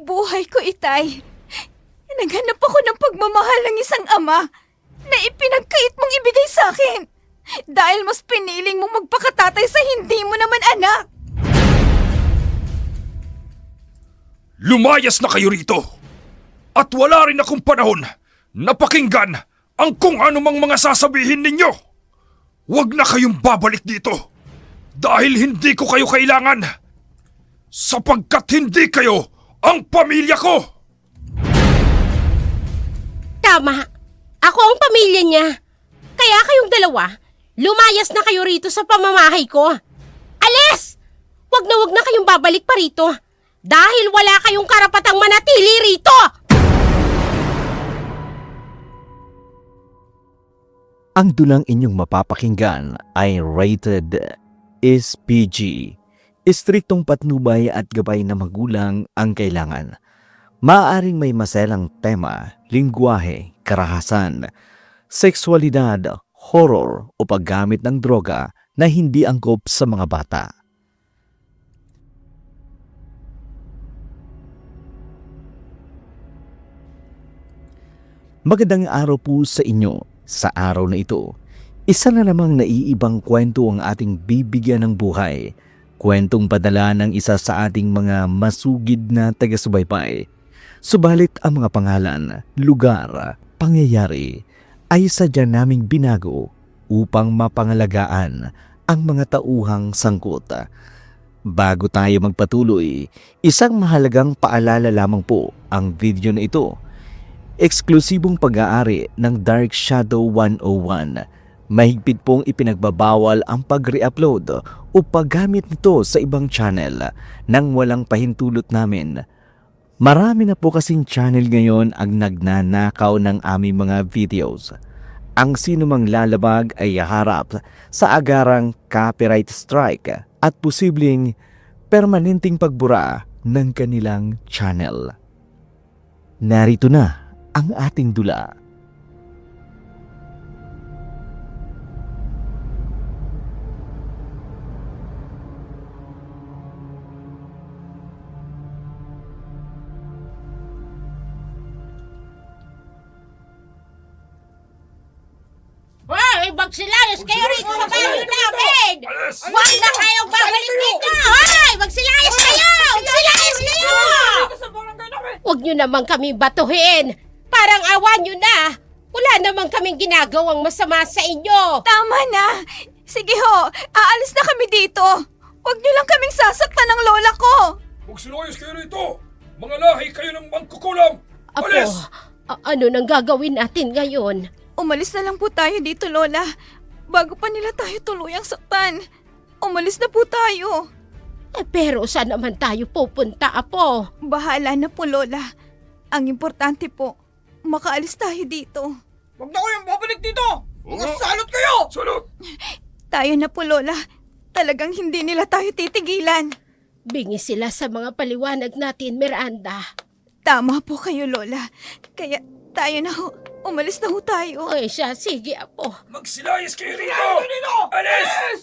buhay ko, Itay. Naghanap ako ng pagmamahal ng isang ama na ipinagkait mong ibigay sa akin. Dahil mas piniling mong magpakatatay sa hindi mo naman anak. Lumayas na kayo rito! At wala rin akong panahon na pakinggan ang kung anumang mga sasabihin ninyo! Huwag na kayong babalik dito! Dahil hindi ko kayo kailangan! Sapagkat hindi kayo ang pamilya ko! Tama. Ako ang pamilya niya. Kaya kayong dalawa, lumayas na kayo rito sa pamamahay ko. Alis! Wag na kayong babalik pa rito. Dahil wala kayong karapatang manatili rito! Ang dulang inyong mapapakinggan ay rated is PG. Istriktong patnubay at gabay na magulang ang kailangan. Maaaring may maselang tema, lingwahe, karahasan, sexualidad, horror o paggamit ng droga na hindi angkop sa mga bata. Magandang araw po sa inyo. Sa araw na ito, isa na namang naiibang kwento ang ating bibigyan ng buhay. Kwentong padala ng isa sa ating mga masugid na taga-subaybay. Subalit ang mga pangalan, lugar, pangyayari ay sadya naming binago upang mapangalagaan ang mga tauhang sangkot. Bago tayo magpatuloy, isang mahalagang paalala lamang po ang video na ito. Eksklusibong pag-aari ng Dark Shadow 101. Mahigpit pong ipinagbabawal ang pag-re-upload o paggamit nito sa ibang channel nang walang pahintulot namin. Marami na po kasing channel ngayon ang nagnanakaw ng aming mga videos. Ang sinumang lalabag ay harap sa agarang copyright strike at posibleng permanenteng pagbura ng kanilang channel. Narito na ang ating dula. Hoy, magsilayas kayo rito sa bahay namin! Alis! Huwag na kayong babalik dito! Hoy, magsilayas kayo! Magsilayas kayo! Huwag nyo naman kami batuhin! Parang awan nyo na! Wala naman kaming ginagawang masama sa inyo! Tama na! Sige ho, aalis na kami dito. Huwag niyo lang kaming sasaktan ng lola ko. Magsilayas kayo rito! Mga lahi kayo ng mangkukulam! Apo, Alis! ano nang gagawin natin ngayon? Umalis na lang po tayo dito, Lola. Bago pa nila tayo tuluyang saktan. Umalis na po tayo. Pero saan naman tayo pupunta, Apo? Bahala na po, Lola. Ang importante po, makaalis tayo dito. Huwag na kayong babalik dito! Mga salot kayo! Salot! Tayo na po, Lola. Talagang hindi nila tayo titigilan. Bingi sila sa mga paliwanag natin, Miranda. Tama po kayo, Lola. Kaya tayo na ho. Umalis na ho tayo. Ay siya, sige, Apo. Magsilayas kayo rito! Kayo dito! Alis!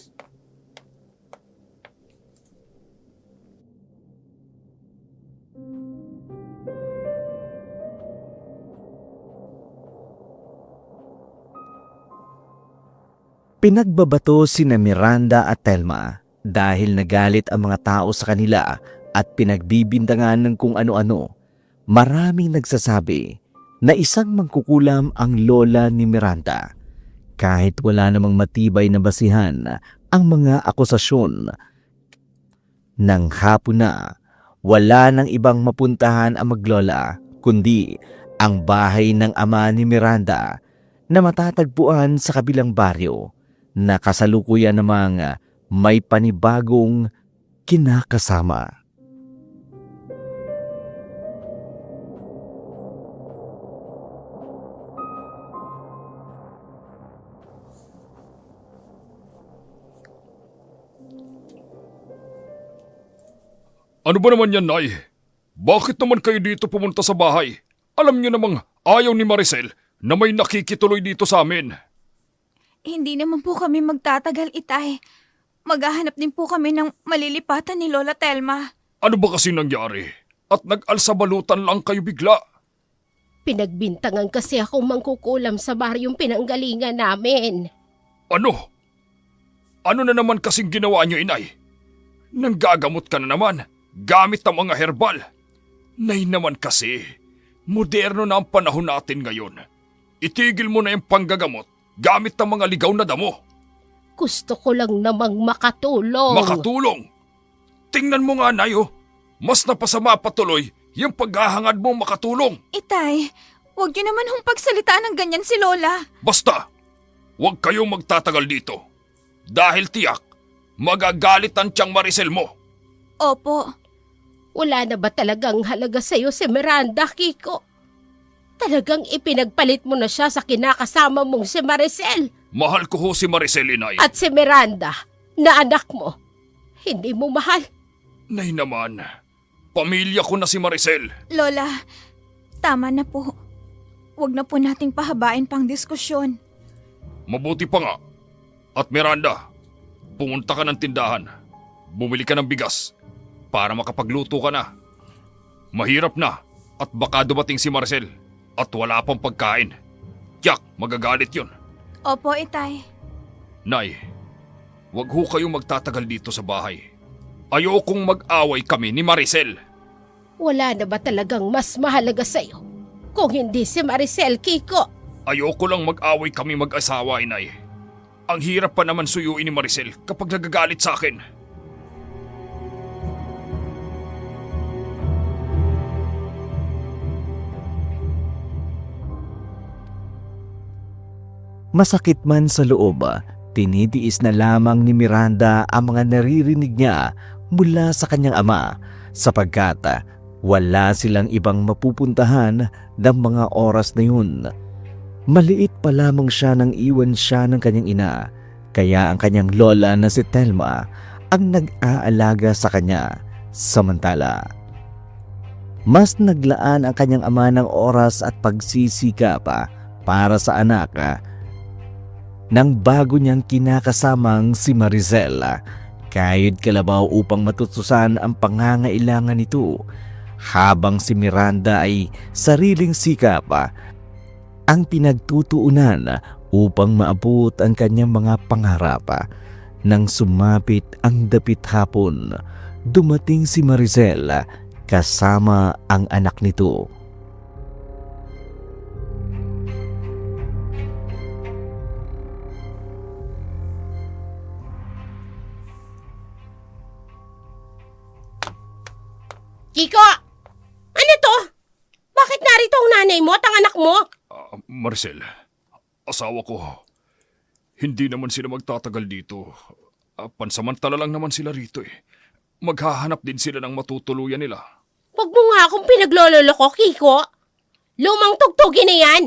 Pinagbabato sina Miranda at Telma dahil nagalit ang mga tao sa kanila at pinagbibintangan ng kung ano-ano. Maraming nagsasabi na isang mangkukulam ang lola ni Miranda. Kahit wala namang matibay na basihan ang mga akusasyon. Nang hapon na, wala nang ibang mapuntahan ang maglola kundi ang bahay ng ama ni Miranda na matatagpuan sa kabilang baryo na kasalukuyan namang may panibagong kinakasama. Ano ba naman yan, Nay? Bakit naman kayo dito pumunta sa bahay? Alam niyo namang ayaw ni Maricel na may nakikituloy dito sa amin. Hindi naman po kami magtatagal, Itay. Maghahanap din po kami ng malilipatan ni Lola Telma. Ano ba kasi nangyari? at nag-alsabalutan lang kayo bigla. Pinagbintangan kasi akong mangkukulam sa baryong pinanggalingan namin. Ano? Ano na naman kasing ginawa niyo, inay? Nanggagamot ka na naman, gamit ang mga herbal. Nay naman kasi, moderno na ang panahon natin ngayon. Itigil mo na yung panggagamot gamit ang mga ligaw na damo. Gusto ko lang namang makatulong. Makatulong? Tingnan mo nga, Nay, oh. Mas napasama patuloy yung paghahangad mo makatulong. Itay, huwag niyo naman hong pagsalitaan ng ganyan si Lola. Basta, huwag kayong magtatagal dito. Dahil tiyak, magagalit ang tiyang Maricel mo. Opo. Wala na ba talagang halaga sa'yo si Miranda, Kiko? Talagang ipinagpalit mo na siya sa kinakasama mong si Maricel. Mahal ko ho si Maricel, inay. At si Miranda, na anak mo, hindi mo mahal. Nay naman, pamilya ko na si Maricel. Lola, tama na po. Huwag na po nating pahabain pang diskusyon. Mabuti pa nga. At Miranda, pumunta ka ng tindahan. Bumili ka ng bigas para makapagluto ka na. Mahirap na at baka dumating si Maricel at wala pang pagkain. Tiyak, magagalit yun. Opo, Itay. Nay, wag ho kayong magtatagal dito sa bahay. Ayokong mag-away kami ni Maricel. Wala na ba talagang mas mahalaga sa'yo kung hindi si Maricel, Kiko? Ayoko lang mag-away kami mag-asawa, inay. Ang hirap pa naman suyuin ni Maricel kapag nagagalit sa akin. Masakit man sa loob, tinitiis na lamang ni Miranda ang mga naririnig niya mula sa kanyang ama sapagkat wala silang ibang mapupuntahan ng mga oras na yun. Maliit pa lamang siya nang iwan siya ng kanyang ina, kaya ang kanyang lola na si Telma ang nag-aalaga sa kanya. Samantala, mas naglaan ang kanyang ama ng oras at pagsisikap para sa anak nang bago niyang kinakasamang si Maricel. Kayod kalabaw upang matustusan ang pangangailangan nito, habang si Miranda ay sariling sikap ang pinagtutuunan upang maabot ang kanyang mga pangarap. Nang sumapit ang dapit hapon, dumating si Maricel kasama ang anak nito. Kiko! Ano to? Bakit narito ang nanay mo at ang anak mo? Maricel, asawa ko. Hindi naman sila magtatagal dito. Pansamantala lang naman sila rito eh. Maghahanap din sila ng matutuluyan nila. Huwag mo nga akong pinaglololoko, Kiko. Lumang tugtugin na yan.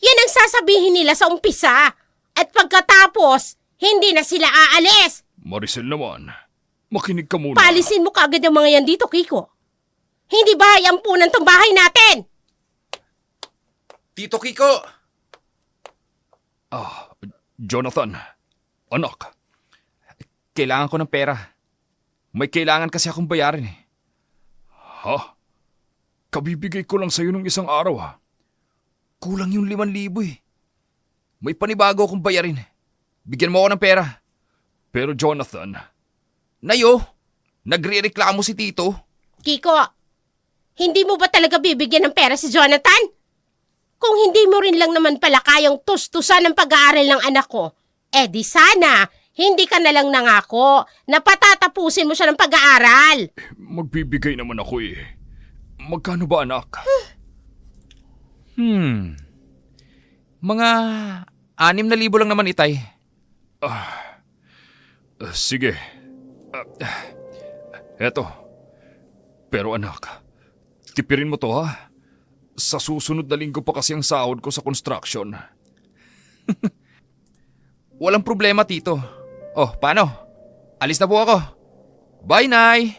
Yan ang sasabihin nila sa umpisa. At pagkatapos, hindi na sila aalis. Maricel naman, makinig ka muna. Paalisin mo kaagad ang mga yan dito, Kiko. Hindi ba hayampunan tong bahay natin? Tito Kiko! Jonathan, anak. Kailangan ko ng pera. May kailangan kasi akong bayarin eh. Ha? Kabibigay ko lang sa'yo ng isang araw. Kulang yung 5,000 eh. May panibago akong bayarin. Bigyan mo ako ng pera. Pero Jonathan, Nayo, nagre-reklamo si Tito. Kiko, hindi mo ba talaga bibigyan ng pera si Jonathan? Kung hindi mo rin lang naman pala kayang tustusan ng pag-aaral ng anak ko, di sana, hindi ka na lang nangako na patatapusin mo siya ng pag-aaral. magbibigay naman ako eh. Magkano ba, anak? Mga 6,000 lang naman, Itay. Sige. Eto. Pero anak, tipirin mo to ha. Sa susunod na linggo pa kasi ang sahod ko sa construction. Walang problema, Tito. Oh, paano? Alis na po ako. Bye, Nay!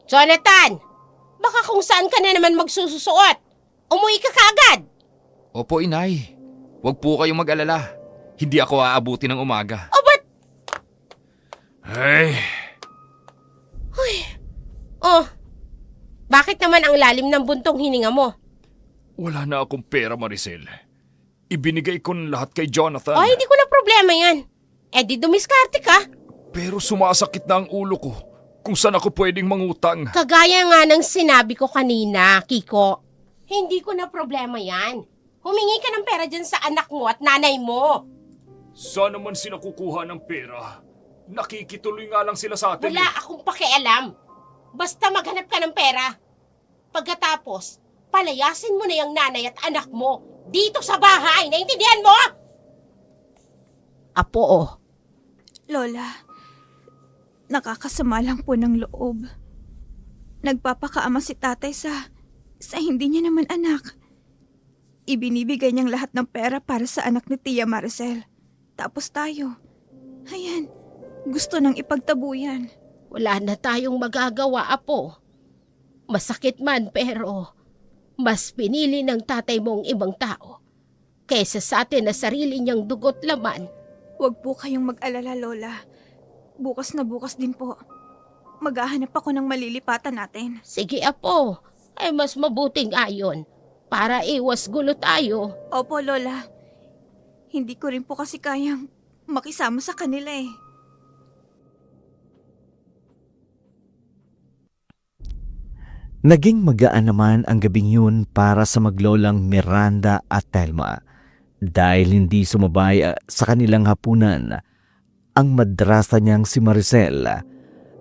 Jonathan, baka kung saan ka na naman magsususuot. Umuwi ka kaagad. Opo, Inay. Huwag po kayong mag-alala. Hindi ako aabuti ng umaga. O ba't? Ay, Oh, bakit Bakit naman ang lalim ng buntong hininga mo? Wala na akong pera, Maricel. Ibinigay ko na lahat kay Jonathan. O, hindi ko na problema yan. Eh di dumiskarte ka. Pero sumasakit na ang ulo ko kung saan ako pwedeng mangutang. Kagaya nga ng sinabi ko kanina, Kiko. Hindi ko na problema yan. Humingi ka ng pera dyan sa anak mo at nanay mo. Saan naman sila kukuha ng pera? Nakikituloy nga lang sila sa atin. Wala akong pakialam. Basta maghanap ka ng pera. Pagkatapos, palayasin mo na yung nanay at anak mo dito sa bahay. Naintindihan mo? Apo, Lola, nakakasama lang po ng loob. Nagpapakaama si tatay sa hindi niya naman anak. Ibinibigay niyang lahat ng pera para sa anak ni Tia Maricel. Tapos tayo, ayan, gusto nang ipagtabuyan. wala na tayong magagawa, Apo. Masakit man pero mas pinili ng tatay mong ibang tao kaysa sa atin na sarili niyang dugot laman. Huwag po kayong mag-alala, Lola. Bukas na bukas din po. Maghahanap ako ng malilipatan natin. Sige, Apo, ay mas mabuting ayon para iwas gulo tayo. Opo, Lola. Hindi ko rin po kasi kayang makisama sa kanila eh. Naging magaan naman ang gabing yun para sa maglolang Miranda at Telma dahil hindi sumabay sa kanilang hapunan ang madrasa niyang si Maricel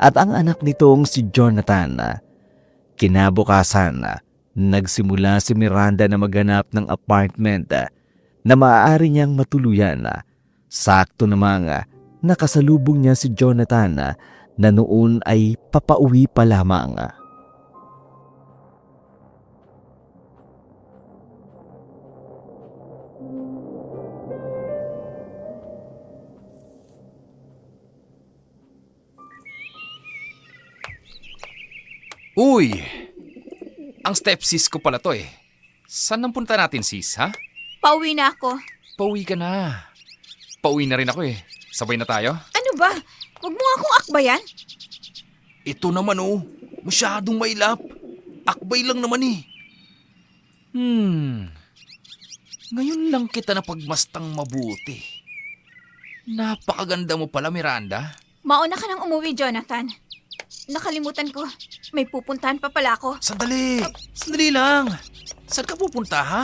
at ang anak nitong si Jonathan. Kinabukasan, nagsimula si Miranda na maghanap ng apartment na maaari niyang matuluyan. Sakto namang nakasalubong niya si Jonathan na noon ay papauwi pa lamang. Uy! Ang stepsis ko pala to eh. Saan nang punta natin, sis, ha? Pauwi na ako. Pauwi ka na. Pauwi na rin ako eh. Sabay na tayo? Ano ba? Huwag mo nga akong akbayan. Ito naman oh. Masyadong mailap. Akbay lang naman eh. Ngayon lang kita napagmastang mabuti. Napakaganda mo pala, Miranda. Mauna ka nang umuwi, Jonathan. Nakalimutan ko. May pupuntahan pa pala ako. Sandali. Sandali lang. Saan ka pupunta, ha?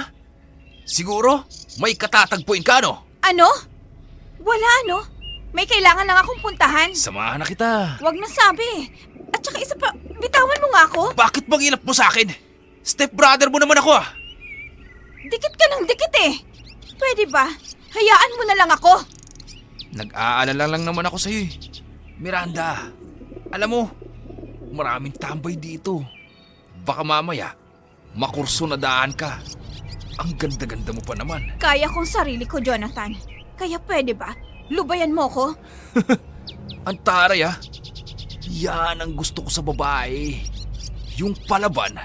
Siguro, may katatagpuin ka, no? Ano? Wala ano? May kailangan lang akong puntahan. Samahan na kita. Huwag na sabi. At saka isa pa, bitawan mo nga ako. Bakit bang ilap mo sa akin? Step brother mo naman ako, ah. Dikit ka ng dikit eh. Pwede ba? Hayaan mo na lang ako. Nag-aalala lang naman ako sa'yo, eh. Miranda, alam mo, maraming tambay dito. Baka mamaya, makurso na daan ka. Ang ganda-ganda mo pa naman. Kaya kong sarili ko, Jonathan. Kaya pwede ba? Lubayan mo ko? Ang taray, ah. Yan ang gusto ko sa babae. Yung palaban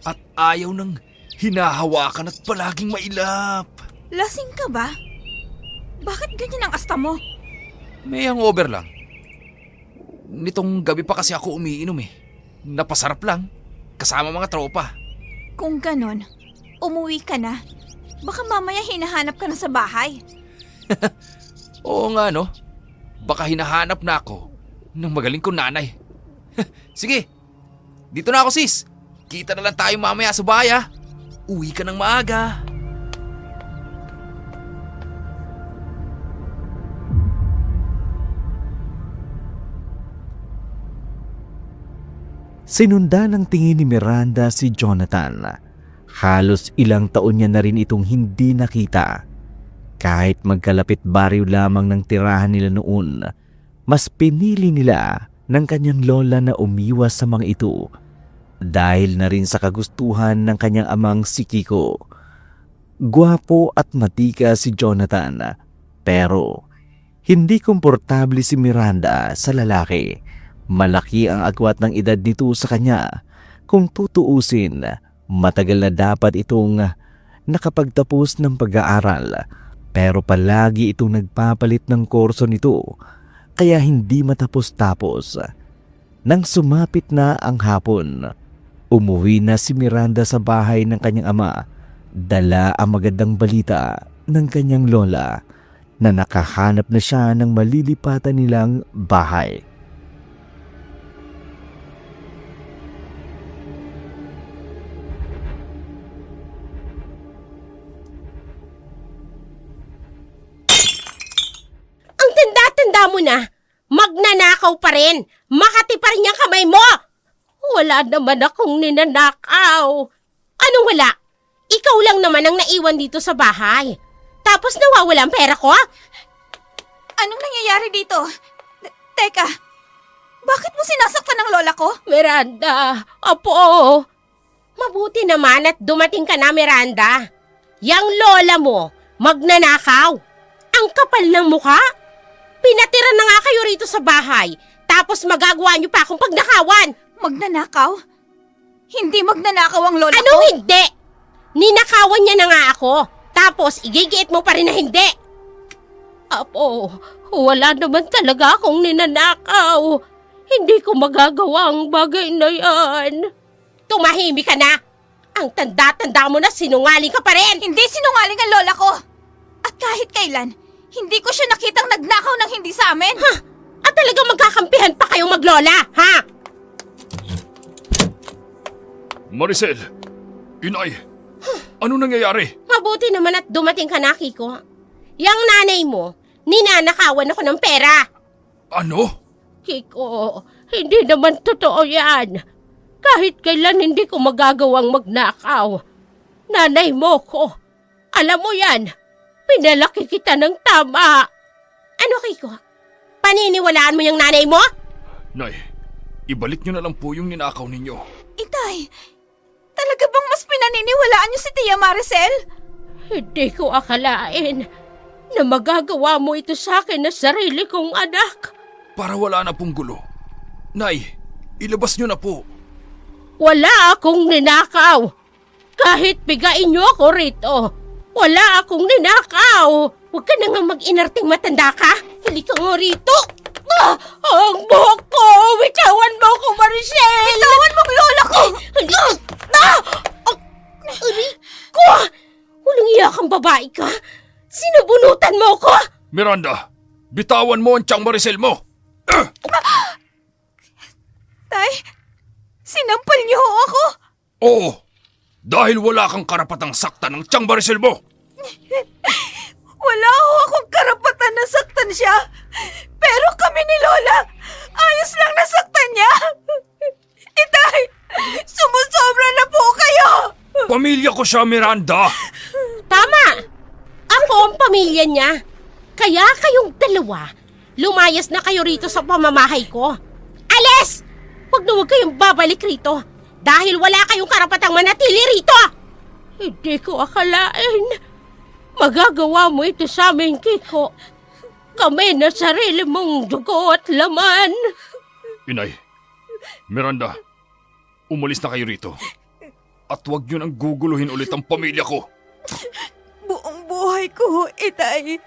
at ayaw ng hinahawakan at palaging mailap. Lasing ka ba? Bakit ganyan ang asta mo? May hangover lang. Nitong gabi pa kasi ako umiinom eh. Napasarap lang. Kasama mga tropa. Kung ganon, umuwi ka na. Baka mamaya hinahanap ka na sa bahay. Oo nga no. Baka hinahanap na ako ng magaling kong nanay. Sige, dito na ako sis. Kita na lang tayo mamaya sa bahay ah. Uwi ka ng maaga. Sinunda ng tingin ni Miranda si Jonathan. Halos ilang taon niya na rin itong hindi nakita. Kahit magkalapit baryo lamang ng tirahan nila noon, mas pinili nila ng kanyang lola na umiwas sa mga ito dahil na rin sa kagustuhan ng kanyang amang si Kiko. Gwapo at matika si Jonathan, pero hindi komportable si Miranda sa lalaki. Malaki ang agwat ng edad nito sa kanya. Kung tutuusin, matagal na dapat itong nakapagtapos ng pag-aaral. Pero palagi itong nagpapalit ng kurso nito, kaya hindi matapos-tapos. Nang sumapit na ang hapon, Umuwi na si Miranda sa bahay ng kanyang ama. Dala ang magandang balita ng kanyang lola na nakahanap na siya ng malilipatan nilang bahay. Ang tanda-tanda mo na, magnanakaw pa rin. Makati pa rin yung kamay mo. Wala naman akong ninanakaw. Anong wala? Ikaw lang naman ang naiwan dito sa bahay. Tapos nawawala ang pera ko? Anong nangyayari dito? Teka, bakit mo sinasaktan ng lola ko? Miranda, apo. Mabuti naman at dumating ka na, Miranda. Yang lola mo, magnanakaw. Ang kapal ng mukha. Pinatira na nga kayo rito sa bahay. Tapos magagawa niyo pa akong pagnakawan. Magnanakaw? Hindi magnanakaw ang lola ko. Ano hindi? Ninakawan niya na nga ako. Tapos igigiit mo pa rin na hindi. Apo, wala naman talaga akong ninanakaw. Hindi ko magagawa ang bagay na yan. Tumahimik ka na. Ang tanda-tanda mo na sinungaling ka pa rin. Hindi sinungaling ang lola ko. At kahit kailan, hindi ko siya nakitang nagnakaw ng hindi sa amin. Ha? At talagang magkakampihan pa kayong maglola, ha? Maricel! Inay! Ano nangyayari? Mabuti naman at dumating ka na, Kiko. Yang nanay mo, ninanakawan ako ng pera. Ano? Kiko, hindi naman totoo yan. Kahit kailan hindi ko magagawang magnakaw. Nanay mo ko. Alam mo yan, pinalaki kita ng tama. Ano, Kiko? Paniniwalaan mo yung nanay mo? Nay, ibalik niyo na lang po yung ninakaw ninyo. Itay, talaga bang mas pinaniniwalaan niyo si Tia Maricel? Hindi ko akalain na magagawa mo ito sa akin na sarili kong anak. Para wala na pong gulo. Nay, ilabas niyo na po. Wala akong ninakaw. Kahit bigain niyo ako rito, wala akong ninakaw. Huwag ka na nga mag-inarting matanda ka. Halika nga rito. Ang buhok ko! Bitawan mo ko, Maricel! Bitawan mong lola ko! Aray ko! Walang iya kang babae ka. Sinubunutan mo ko! Miranda, bitawan mo ang tiyang Maricel mo! Tay, sinampal niyo ho ako. Oo, dahil wala kang karapatang saktan ng tiyang Maricel mo! Wala ho akong karapatan na saktan siya. Pero kami ni Lola, ayos lang nasaktan niya. Itay, sumusobra na po kayo. Pamilya ko siya, Miranda! Tama! Ako ang pamilya niya. Kaya kayong dalawa, lumayas na kayo rito sa pamamahay ko. Alis! Huwag na huwag kayong babalik rito dahil wala kayong karapatang manatili rito. Hindi ko akalain. Magagawa mo ito sa amin, Kiko. Kami na sarili mong dugo at laman. Inay, Miranda, umalis na kayo rito. At huwag niyo nang guguluhin ulit ang pamilya ko. Buong buhay ko, Itay.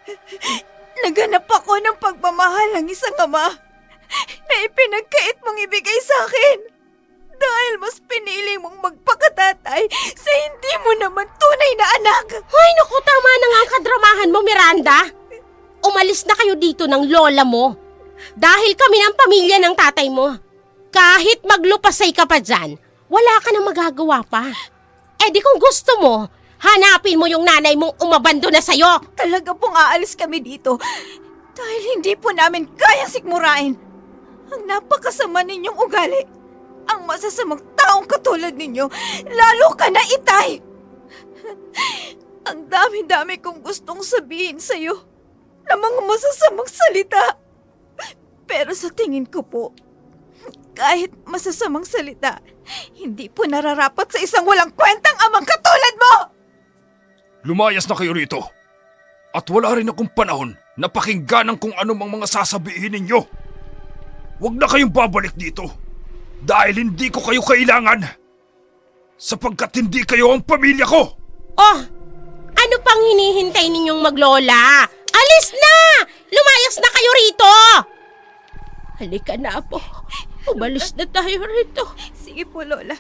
Naganap ako ng pagmamahal ng isang ama na ipinagkait mong ibigay sa akin. Dahil mas pinili mong magpakatatay sa hindi mo naman tunay na anak. Ay, naku, tama na nga ang kadramahan mo, Miranda. Umalis na kayo dito ng lola mo. Dahil kami ng pamilya ng tatay mo. Kahit maglupasay ka pa dyan, wala ka nang magagawa pa. Eh di kung gusto mo, hanapin mo yung nanay mong umabando na sa'yo. Talaga pong aalis kami dito dahil hindi po namin kayang sikmurain ang napakasama ninyong ugali. Ang masasamang taong katulad ninyo, lalo ka na, Itay! Ang dami-dami kong gustong sabihin sa'yo na mga masasamang salita. Pero sa tingin ko po, kahit masasamang salita, hindi po nararapat sa isang walang kwentang amang katulad mo! Lumayas na kayo rito. At wala rin akong panahon na pakinggan ang kung anumang mga sasabihin ninyo. Huwag na kayong babalik dito. Dahil hindi ko kayo kailangan. Sapagkat hindi kayo ang pamilya ko. Oh, ano pang hinihintay ninyong maglola? Alis na! Lumayas na kayo rito! Halika na po. Umalis na tayo rito. Sige po, Lola.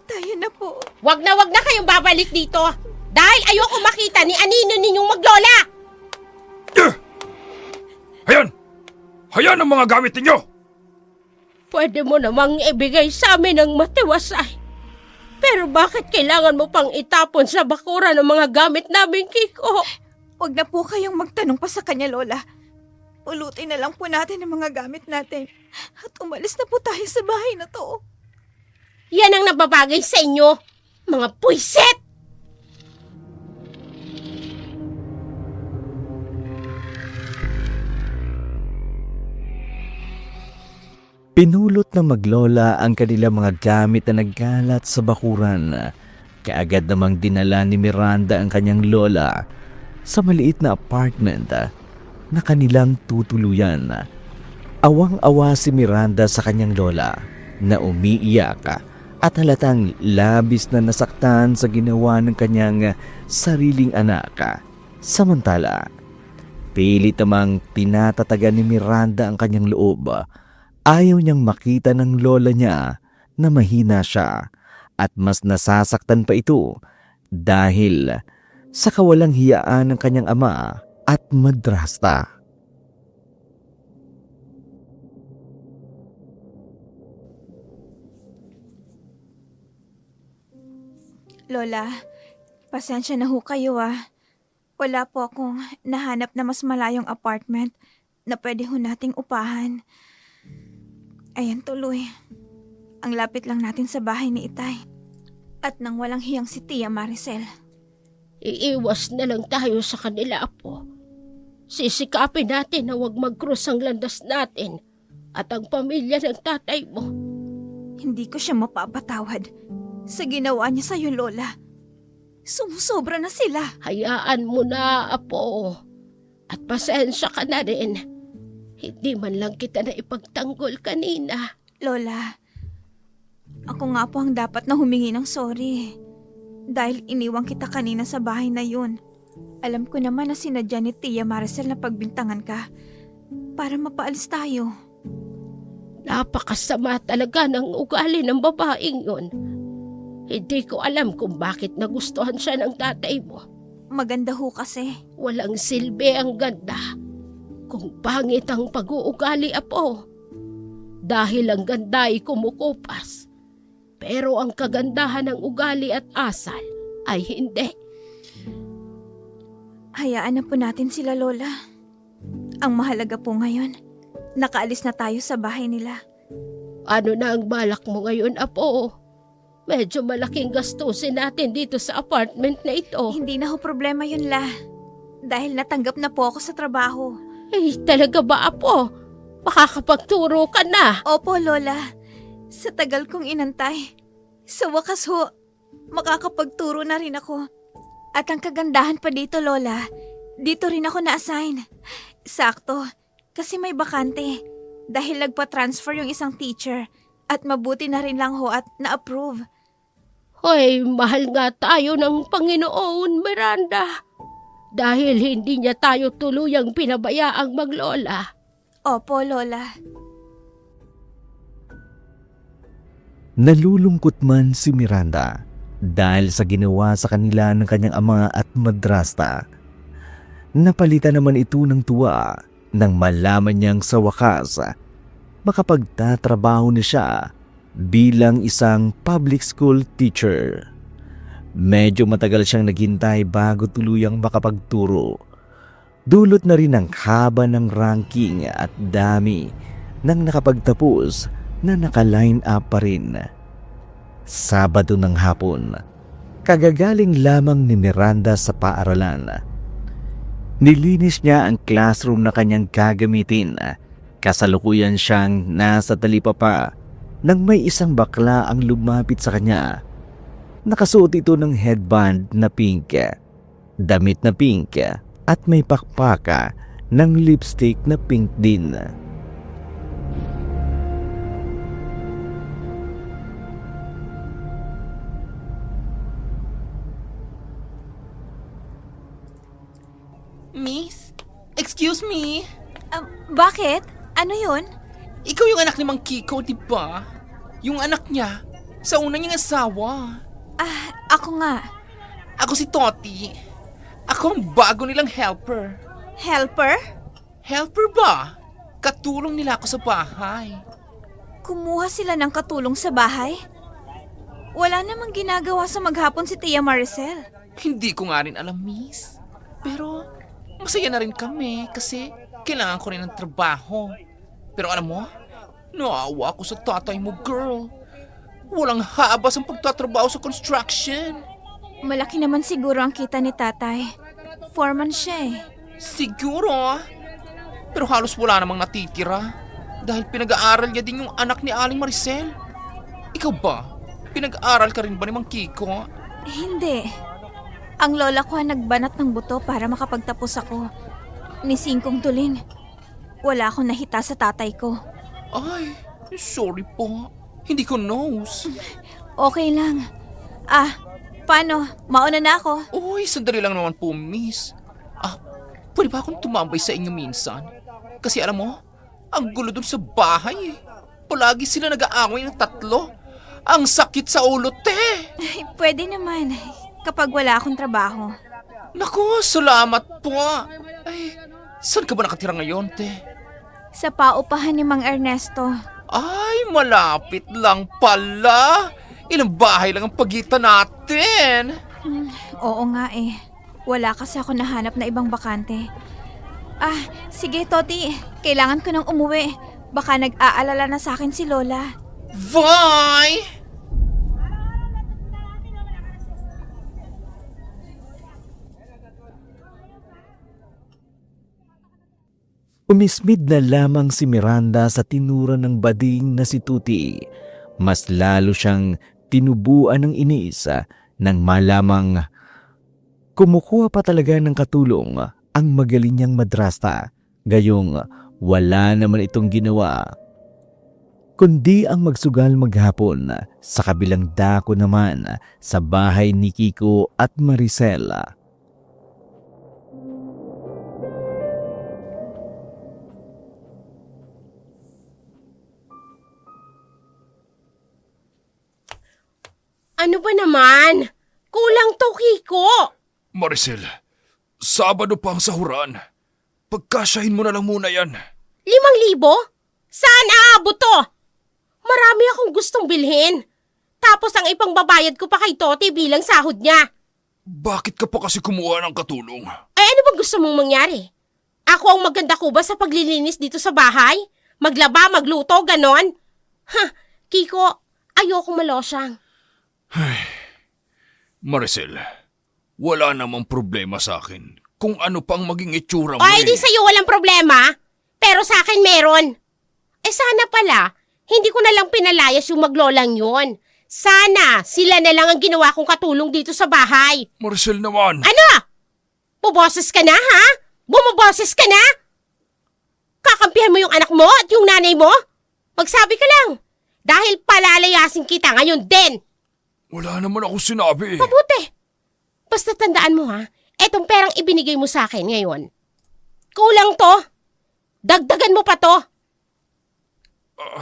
Tayo na po. Wag na kayong babalik dito. Dahil ayoko makita ni anino ninyong maglola. Ayan! Ayan ang mga gamit ninyo! Pwede mo namang ibigay sa amin ng matiwasay. Pero bakit kailangan mo pang itapon sa bakura ng mga gamit namin, Kiko? Huwag na po kayong magtanong pa sa kanya, Lola. Ulutin na lang po natin ang mga gamit natin. At umalis na po tayo sa bahay na to. Yan ang nababagay sa inyo, mga puiset! Pinulot ng maglola ang kanilang mga gamit na nagkalat sa bakuran. Kaagad namang dinala ni Miranda ang kanyang lola sa maliit na apartment na kanilang tutuluyan. Awang-awa si Miranda sa kanyang lola na umiiyak at halatang labis na nasaktan sa ginawa ng kanyang sariling anak. Samantala, pilit namang tinatatagan ni Miranda ang kanyang loob. Ayaw niyang makita ng lola niya na mahina siya at mas nasasaktan pa ito dahil sa kawalang hiyaan ng kanyang ama at madrasta. Lola, pasensya na ho kayo Wala po akong nahanap na mas malayong apartment na pwede ho nating upahan. Ayan tuloy. Ang lapit lang natin sa bahay ni Itay. At nang walang hiyang si Tia Maricel. Iiwas na lang tayo sa kanila, Apo. Sisikapin natin na huwag mag-cross ang landas natin at ang pamilya ng tatay mo. Hindi ko siya mapapatawad sa ginawa niya sa'yo, Lola. Sumusobra na sila. Hayaan mo na, Apo. At pasensya ka na rin. Hindi man lang kita na ipagtanggol kanina. Lola, ako nga po ang dapat na humingi ng sorry. Dahil iniwang kita kanina sa bahay na yun. Alam ko naman na sinadya ni Tia Maricel na pagbintangan ka para mapaalis tayo. Napakasama talaga ng ugali ng babaeng yun. Hindi ko alam kung bakit nagustuhan siya ng tatay mo. Maganda ho kasi. Walang silbi ang ganda kung pangit ang pag-uugali, Apo. Dahil ang ganda ay kumukupas, pero ang kagandahan ng ugali at asal ay hindi. Hayaan na po natin sila, Lola. Ang mahalaga po ngayon, nakaalis na tayo sa bahay nila. Ano na ang balak mo ngayon, Apo? Medyo malaking gastusin natin dito sa apartment na ito. Hindi na ho problema yun, La. Dahil natanggap na po ako sa trabaho. Eh, talaga ba, Apo? Makakapagturo ka na. Opo, Lola. Sa tagal kong inantay, sa wakas ho, makakapagturo na rin ako. At ang kagandahan pa dito, Lola, dito rin ako na-assign. Sakto, kasi may bakante. Dahil nagpa-transfer yung isang teacher at mabuti na rin lang ho at na-approve. Hoy, mahal nga tayo ng Panginoon, Miranda. Dahil hindi niya tayo tuluyang pinabayaang maglola. Opo, Lola. Nalulungkot man si Miranda dahil sa ginawa sa kanila ng kanyang ama at madrasta. Napalitan naman ito ng tuwa nang malaman niyang sa wakas makapagtatrabaho na siya bilang isang public school teacher. Medyo matagal siyang naghintay bago tuluyang makapagturo. Dulot na rin ang haba ng ranking at dami ng nakapagtapos na naka-line up pa rin. Sabado ng hapon, kagagaling lamang ni Miranda sa paaralan. Nilinis niya ang classroom na kanyang gagamitin. Kasalukuyan siyang nasa talipapa nang may isang bakla ang lumapit sa kanya. Nakasuot ito ng headband na pink, damit na pink at may pakpaka ng lipstick na pink din. Miss? Excuse me? Bakit? Ano yun? Ikaw yung anak ni Mang Kiko, di ba? Yung anak niya, Sa una niyang asawa. Ako nga. Ako si Toti. Ako ang bago nilang helper. Helper? Helper ba? Katulong nila ako sa bahay. Kumuha sila ng katulong sa bahay? Wala namang ginagawa sa maghapon si Tia Maricel. Hindi ko nga rin alam, miss. Pero masaya na rin kami kasi kailangan ko rin ng trabaho. Pero alam mo, naawa ako sa tatay mo, girl. Walang habas ang pagtatrabaho sa construction. Malaki naman siguro ang kita ni tatay. Foreman siya eh. Siguro. Pero halos wala namang natitira. Dahil pinag-aaral niya din yung anak ni Aling Maricel. Ikaw ba? Pinag-aaral ka rin ba ni Mang Kiko? Hindi. Ang lola ko ang nagbanat ng buto para makapagtapos ako. Ni Singkong Tuling. Wala akong nahita sa tatay ko. Ay, sorry po. Hindi ko knows. Okay lang. Paano? Mauna na ako. Uy, sandali lang naman po, miss. Pwede ba akong tumambay sa inyo minsan? Kasi alam mo, ang gulo dun sa bahay eh. Palagi sila nag-aaway ng tatlo. Ang sakit sa ulo, te. Ay, pwede naman. Kapag wala akong trabaho. Naku, salamat po. Ay, saan ka ba nakatira ngayon, te? Sa paupahan ni Mang Ernesto. Ay, malapit lang pala. Ilang bahay lang ang pagitan natin. Oo nga eh. Wala kasi ako nahanap na ibang bakante. Sige Toti. Kailangan ko nang umuwi. Baka nag-aalala na sa akin si Lola. Bye! Umismid na lamang si Miranda sa tinura ng bading na si Tuti. Mas lalo siyang tinubuan ng inis nang malamang kumukuha pa talaga ng katulong ang magaling niyang madrasta. Gayong wala naman itong ginawa kundi ang magsugal maghapon sa kabilang dako naman sa bahay ni Kiko at Maricel. Ano ba naman? Kulang to, Kiko. Maricel, Sabado pa ang sahuran. Pagkasyahin mo na lang muna yan. 5,000? Saan aabot to? Marami akong gustong bilhin. Tapos ang ipangbabayad ko pa kay Toti bilang sahod niya. Bakit ka pa kasi kumuha ng katulong? Ay ano bang gusto mong mangyari? Ako ang maganda ko ba sa paglilinis dito sa bahay? Maglaba, magluto, ganon? Kiko, ayokong malosyang. Maricel, wala namang problema sa akin kung ano pang maging itsura mo. Ay, di sa'yo walang problema. Pero sa akin meron. Sana pala, hindi ko na lang pinalayas yung maglolang yon. Sana sila na lang ang ginawa kong katulong dito sa bahay. Maricel naman. Ano? Buboses ka na, ha? Bumuboses ka na? Kakampihan mo yung anak mo at yung nanay mo? Magsabi ka lang. Dahil palalayasin kita ngayon din. Wala naman ako sinabi. Mabuti. Basta tandaan mo, ha? Etong perang ibinigay mo sa akin ngayon. Kulang to. Dagdagan mo pa to.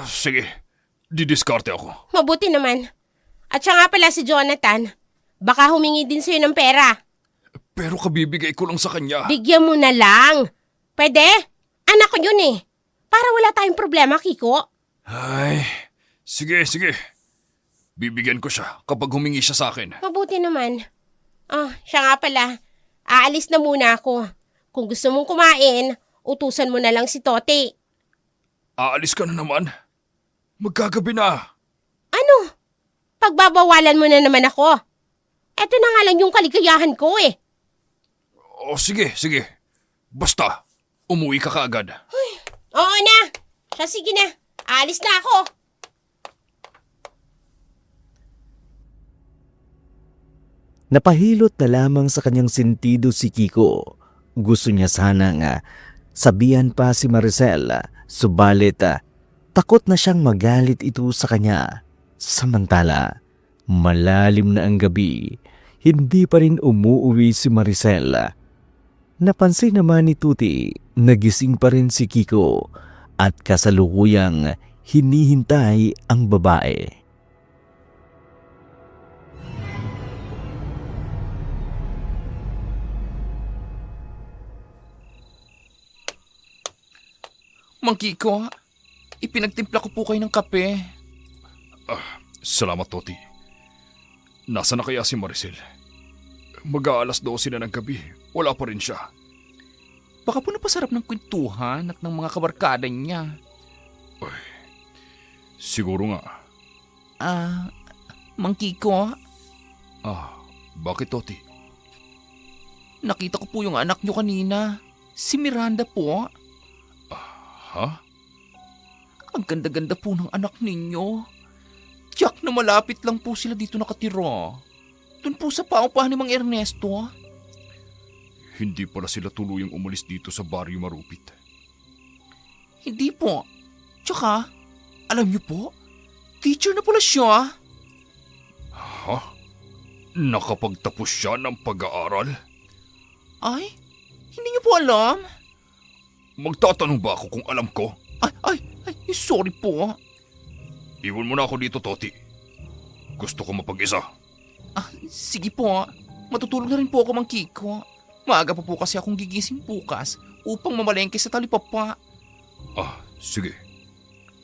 Sige, didiskarte ako. Mabuti naman. At siya nga pala si Jonathan. Baka humingi din sa'yo ng pera. Pero kabibigay ko lang sa kanya. Bigyan mo na lang. Pwede? Anak ko yun eh. Para wala tayong problema, Kiko. Ay, sige. Bibigyan ko siya kapag humingi siya sa akin. Mabuti naman. Siya nga pala. Aalis na muna ako. Kung gusto mong kumain, utusan mo na lang si Toti. Aalis ka na naman? Magkagabi na. Ano? Pagbabawalan mo na naman ako. Eto na nga lang yung kaligayahan ko eh. O sige. Basta, umuwi ka kaagad. Oo na. Siya sige na. Aalis na ako. Napahilot na lamang sa kanyang sentido si Kiko. Gusto niya sanang sabihan pa si Maricel, subalit takot na siyang magalit ito sa kanya. Samantala, malalim na ang gabi, hindi pa rin umuuwi si Maricel. Napansin naman ni Tuti, nagising pa rin si Kiko at kasalukuyang hinihintay ang babae. Mang Kiko, ipinagtimpla ko po kayo ng kape. Salamat, Toti. Nasa na kaya si Maricel? Mag-aalas 12 na ng gabi. Wala pa rin siya. Baka po napasarap ng kwentuhan at ng mga kabarkada niya. Siguro nga. Mang Kiko, Bakit, Toti? nakita ko po yung anak niyo kanina. Si Miranda po. Ha? Ang ganda-ganda po ng anak ninyo. Tiyak na malapit lang po sila dito nakatira. Doon po sa paupahan ni Mang Ernesto. Hindi pala sila tuluyang umalis dito sa Baryo Marupit. Hindi po. Tsaka, alam niyo po, teacher na pala siya. Ha? Nakapagtapos siya ng pag-aaral? Ay, hindi niyo po alam? Magtatanong ba ako kung alam ko? Ay, sorry po. Iwan mo na ako dito, Toti. Gusto ko mapag-isa. Sige po. Matutulog na rin po ako, Mang Kiko. Maaga pa po kasi akong gigising bukas upang mamalengke sa talipapa. Sige.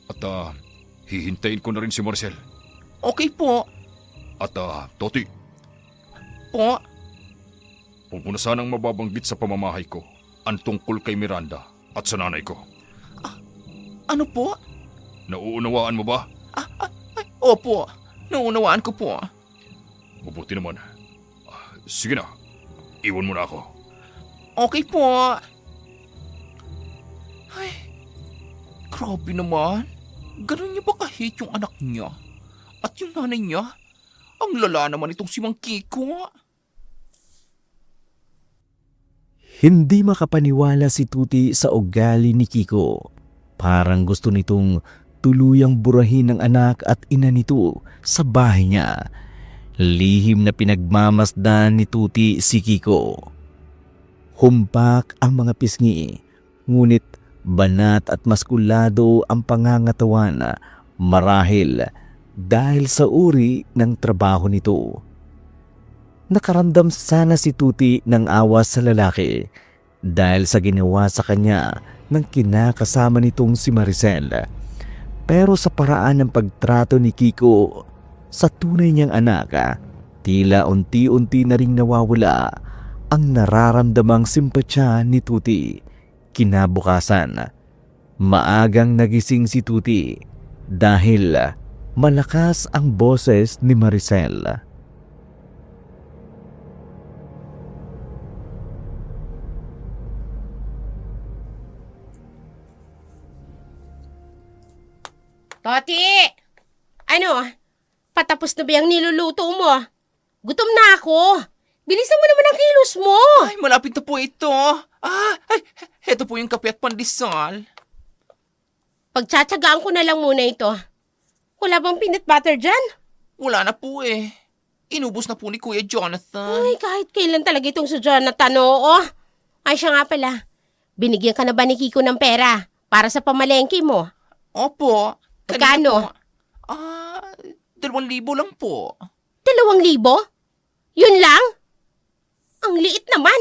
At hihintayin ko na rin si Marcel. Okay po. At Toti, Po. huwag mo na sanang mababanggit sa pamamahay ko ang tungkol kay Miranda at sa nanay ko. Ano po? Nauunawaan mo ba? Opo. Naunawaan ko po. Mabuti naman. Sige na, iwan mo na ako. Okay po. Ay, grabe naman. Ganun niya ba kahit yung anak niya? At yung nanay niya? Ang lala naman itong si Mang Kiko. Hindi makapaniwala si Tuti sa ugali ni Kiko. Parang gusto nitong tuluyang burahin ng anak at ina nito sa bahay niya. Lihim na pinagmamasdan ni Tuti si Kiko. Humpak ang mga pisngi, ngunit banat at maskulado ang pangangatawan marahil dahil sa uri ng trabaho nito. Nakaramdam sana si Tuti ng awa sa lalaki dahil sa ginawa sa kanya ng kinakasama nitong si Maricel. Pero sa paraan ng pagtrato ni Kiko sa tunay niyang anak, tila unti-unti na ring nawawala ang nararamdamang simpatya ni Tuti. Kinabukasan, maagang nagising si Tuti dahil malakas ang boses ni Maricel. Toti! Ano? Patapos na ba yung niluluto mo? Gutom na ako. Bilisan mo naman ang kilos mo. Ay, malapit na po ito. Heto po yung kape at pandesal. Pagtsatsagaan ko na lang muna ito. Wala bang peanut butter dyan? Wala na po eh. Inubos na po ni Kuya Jonathan. Ay, kahit kailan talaga itong si Jonathan, oo. Ay, siya nga pala. Binigyan ka na ba ni Kiko ng pera para sa pamalengke mo? Opo. Magkano? 2,000 lang po. 2,000? Yun lang? Ang liit naman.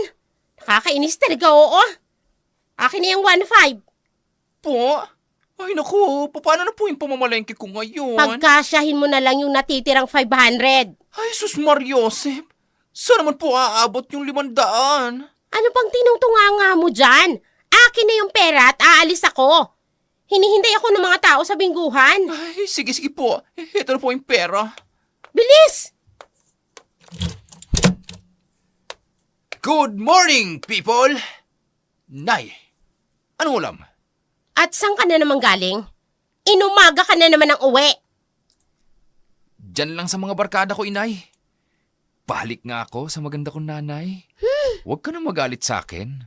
Nakakainis talaga, oo. Akin na yung 1,500. Po? Ay naku, paano na po yung pamamalengke ko ngayon? Pagkasyahin mo na lang yung natitirang 500. Ay, sus Mariosep. Saan naman po aabot yung 500? Ano pang tinutunganga mo dyan? Akin na yung pera at aalis ako. Hinihintay ako ng mga tao sa bingguhan. Ay, sige po. Ito na po yung pera. Bilis! Good morning, people! Nay, anong ulam? At saan ka na naman galing? Inumaga ka na naman ng uwi. Diyan lang sa mga barkada ko, inay. Balik nga ako sa maganda kong nanay. Huwag ka na magalit sa akin.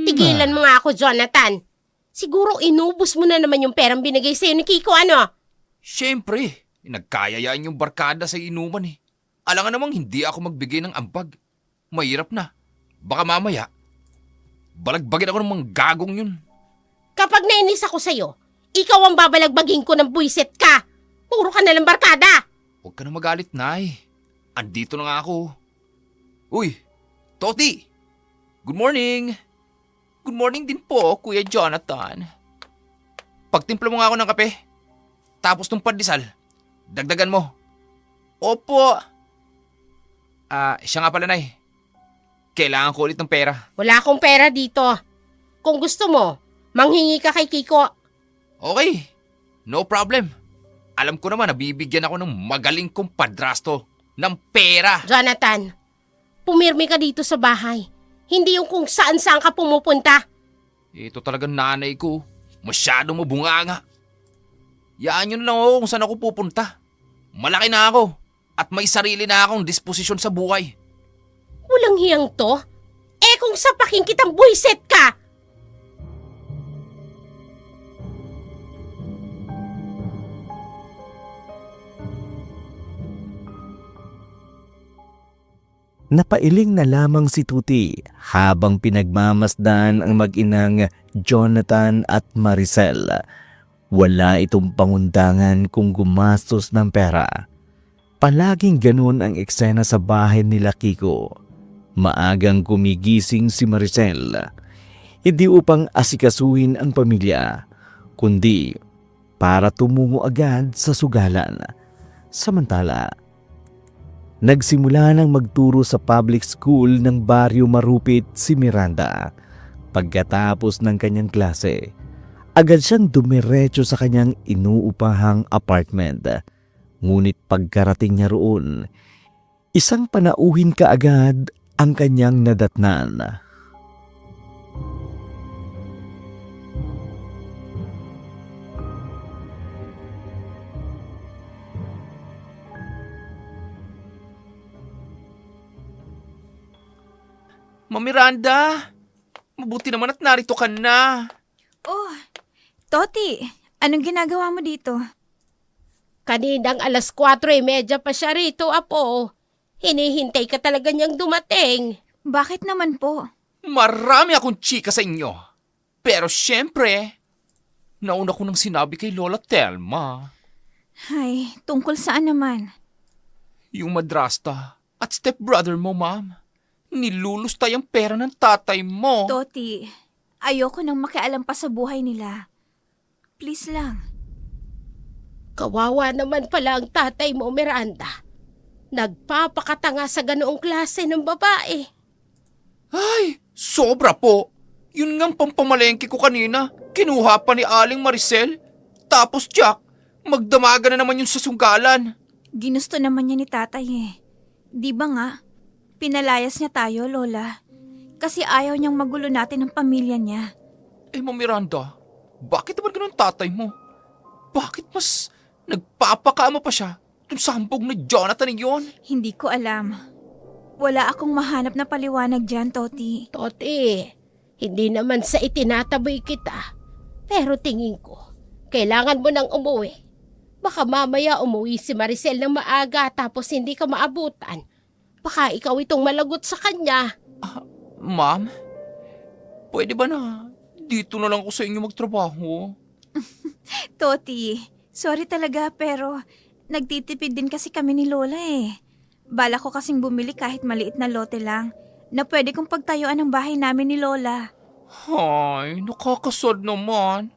Tigilan mo nga ako, Jonathan. Siguro inubos mo na naman yung perang binigay sa'yo ni Kiko, ano? Siyempre, nagkayayaan yung barkada sa inuman eh. Alangan namang hindi ako magbigay ng ambag. Mahirap na. Baka mamaya, balagbagin ako ng mga gagong yun. Kapag nainis ako sa'yo, ikaw ang babalagbagin ko ng buwisit ka. Puro ka nalang barkada. Huwag ka na magalit, nay. Andito na nga ako. Uy, Toti! Good morning! Good morning din po, Kuya Jonathan. pagtimpla mo nga ako ng kape. Tapos tong pandesal, dagdagan mo. Opo. Siya nga pala, Nay. Kailangan ko ulit ng pera. Wala akong pera dito. Kung gusto mo, manghingi ka kay Kiko. Okay, no problem. Alam ko naman na bibigyan ako ng magaling kong padrasto ng pera. Jonathan, pumirmi ka dito sa bahay. Hindi yung kung saan-saan ka pumupunta. Ito talagang nanay ko. Masyadong mabunganga. Yaan yun lang ako kung saan ako pupunta. Malaki na ako at may sarili na akong disposisyon sa buhay. Walang hiyang to. Kung sapaking kitang buwiset ka. Napailing na lamang si Tuti habang pinagmamasdan ang mag-inang Jonathan at Maricel. Wala itong pangundangan kung gumastos ng pera. Palaging ganun ang eksena sa bahay nila Kiko. Maagang gumigising si Maricel. Hindi upang asikasuhin ang pamilya, kundi para tumungo agad sa sugalan. Samantala, nagsimula nang magturo sa public school ng Baryo Marupit si Miranda. Pagkatapos ng kanyang klase, agad siyang dumiretso sa kanyang inuupahang apartment. Ngunit pagkarating niya roon, isang panauhin kaagad ang kanyang nadatnan. Ma'am Miranda, mabuti naman at narito ka na. Oh, Toti, anong ginagawa mo dito? Kaninang 4:30 pa siya rito, Apo. Hinihintay ka talaga niyang dumating. Bakit naman po? Marami akong chika sa inyo. Pero syempre, nauna ko nang sinabi kay Lola Telma. Ay, tungkol saan naman? Yung madrasta at stepbrother mo, ma'am. Nilulustay ang pera ng tatay mo. Toti, ayoko nang makialam pa sa buhay nila. Please lang. Kawawa naman pala ang tatay mo, Miranda. Nagpapakatanga sa ganoong klase ng babae. Ay, sobra po. Yun ngang pampamalengke ko kanina. Kinuha pa ni Aling Maricel. Tapos Jack, magdamaga na naman yun sa sunggalan. Ginusto naman niya ni tatay eh. Di ba nga? Pinalayas niya tayo, Lola. Kasi ayaw niyang magulo natin ang pamilya niya. Ma'am Miranda, bakit naman ganun tatay mo? Bakit mas nagpapakaama pa siya dun sa hambog na Jonathan yon? Hindi ko alam. Wala akong mahanap na paliwanag dyan, Toti. Toti, hindi naman sa itinataboy kita. Pero tingin ko, kailangan mo nang umuwi. Baka mamaya umuwi si Maricel ng maaga tapos hindi ka maabutan. Baka ikaw itong malagot sa kanya. Ma'am, pwede ba na dito na lang ako sa inyo magtrabaho? Toti, sorry talaga pero nagtitipid din kasi kami ni Lola eh. Bala ko kasing bumili kahit maliit na lote lang na pwede kong pagtayuan ng bahay namin ni Lola. Ay, nakakasad naman.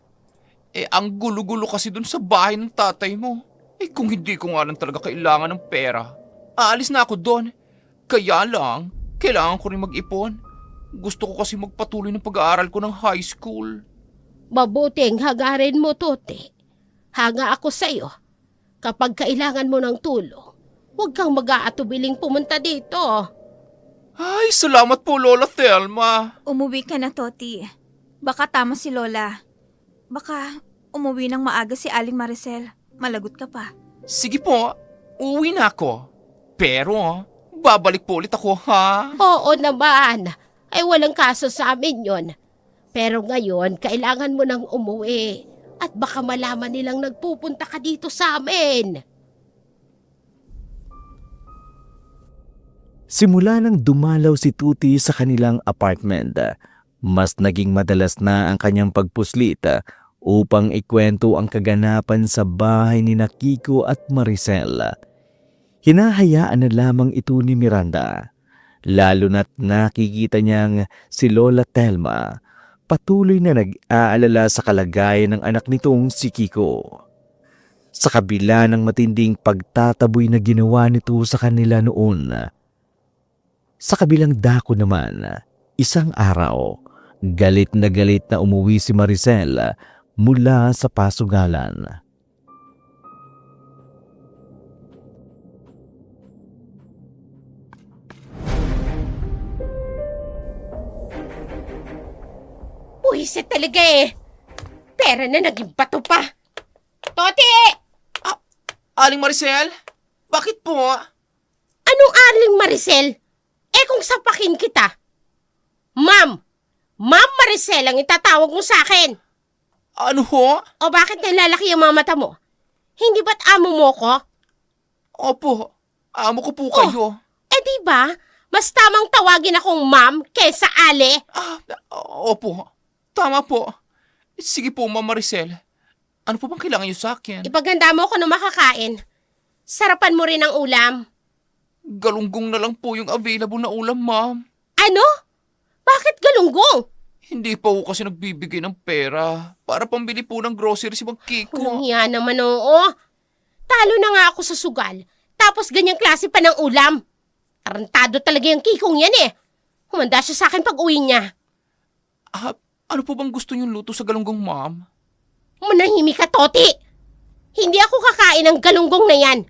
Ang gulo-gulo kasi dun sa bahay ng tatay mo. Kung hindi ko nga lang talaga kailangan ng pera, aalis na ako doon. Kaya lang, kailangan ko rin mag-ipon. Gusto ko kasi magpatuloy ng pag-aaral ko ng high school. Mabuting hagarin mo, Toti. Hanga ako sa'yo. Kapag kailangan mo ng tulong, huwag kang mag-aatubiling pumunta dito. Ay, salamat po, Lola Thelma. Umuwi ka na, Toti. Baka tama si Lola. Baka umuwi ng maaga si Aling Maricel. Malagot ka pa. Sige po, uwi na ako. Pero, babalik po ulit ako, ha? Oo naman. Ay walang kaso sa amin yon. Pero ngayon, kailangan mo nang umuwi. At baka malaman nilang nagpupunta ka dito sa amin. Simula nang dumalaw si Tuti sa kanilang apartment, mas naging madalas na ang kanyang pagpuslit upang ikwento ang kaganapan sa bahay ni Kiko at Maricel. Hinahayaan na lamang ito ni Miranda, lalo na't nakikita niyang si Lola Telma patuloy na nag-aalala sa kalagayan ng anak nitong si Kiko. Sa kabila ng matinding pagtataboy na ginawa nito sa kanila noon, sa kabilang dako naman, isang araw, galit na umuwi si Maricel mula sa pasugalan. Buwisit talaga eh. Pera na naging bato pa. Toti! Aling Maricel? Bakit po? Anong Arling Maricel? Eh kung sapakin kita. Ma'am! Ma'am Maricel ang itatawag mo sa akin. Ano ho? O bakit nalalaki ang mga mata mo? Hindi ba't amo mo ko? Opo, amo ko po kayo. Eh di ba? Mas tamang tawagin akong ma'am kesa ale. Opo, tama po. Sige po, Ma'am Maricel. Ano po bang kailangan niyo sa akin? Ipaganda mo ko na makakain. Sarapan mo rin ang ulam. Galunggong na lang po yung available na ulam, ma'am. Ano? Bakit galunggong? Hindi pa po kasi nagbibigay ng pera para pambili po ng groceries si Mang Kiko. Walang hiya naman oo. Talo na nga ako sa sugal. Tapos ganyang klase pa ng ulam. Tarantado talaga yung Kikong yan eh. Humanda siya sa akin pag uwi niya. Ano po bang gusto niyong luto sa galunggong, ma'am? Manahimik ka, Toti! Hindi ako kakain ng galunggong na yan.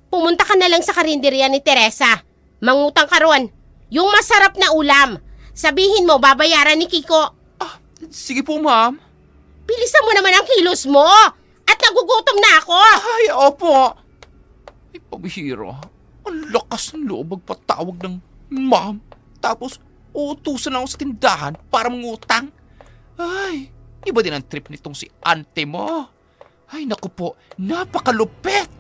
Pumunta ka na lang sa karinderya ni Teresa. Mangutang ka ron. Yung masarap na ulam. Sabihin mo, babayaran ni Kiko. Sige po, ma'am. Bilisan mo naman ang kilos mo. At nagugutom na ako. Ay, opo. Ay, pabihira. Ang lakas ng loob magpatawag ng ma'am. Tapos, uutusan ako sa tindahan para mangutang. Ay, iba din ang trip nitong si ante mo. Ay, naku po, napakalupit.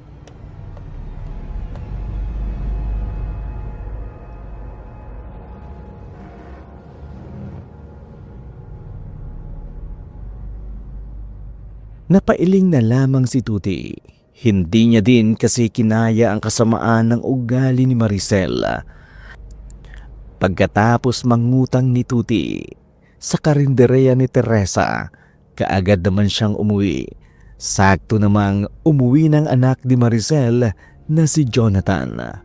Napailing na lamang si Tuti. Hindi niya din kasi kinaya ang kasamaan ng ugali ni Maricel. Pagkatapos mangutang ni Tuti sa karinderya ni Teresa, kaagad naman siyang umuwi. Sakto namang umuwi ng anak ni Maricel na si Jonathan.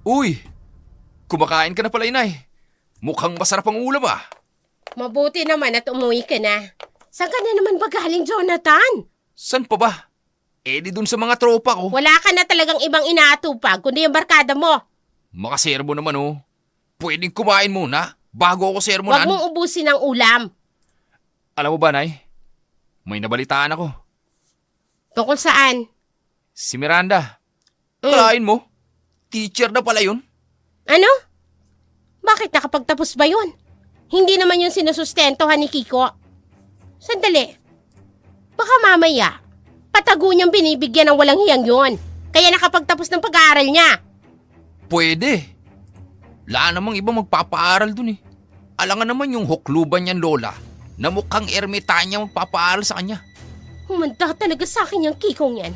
Uy! Kumakain ka na pala, inay. Mukhang masarap ang ulam ah. Mabuti naman at umuwi ka na. Saan ka na naman ba galing, Jonathan? San pa ba? Eh di dun sa mga tropa ko. Wala ka na talagang ibang inaatupag kundi yung barkada mo. Makasermo naman oh. Pwedeng kumain muna bago ako Huwag sermonan. mong ubusin ang ulam. Alam mo ba, Nay? May nabalitaan ako. Tungkol saan? Si Miranda. Kalain mo? Teacher na pala yun. Ano? Bakit nakapagtapos ba yun? Hindi naman yung sinusustentohan ni Kiko. Sandali. Baka mamaya, patago niyang binibigyan ng walang hiyang yun. Kaya nakapagtapos ng pag-aaral niya. Pwede. Wala namang iba magpapaaral dun eh. Alangan naman yung hukluban niyan, Lola, na mukhang ermitaanya magpapaaral sa kanya. Humanda talaga sa akin yung Kikong yan.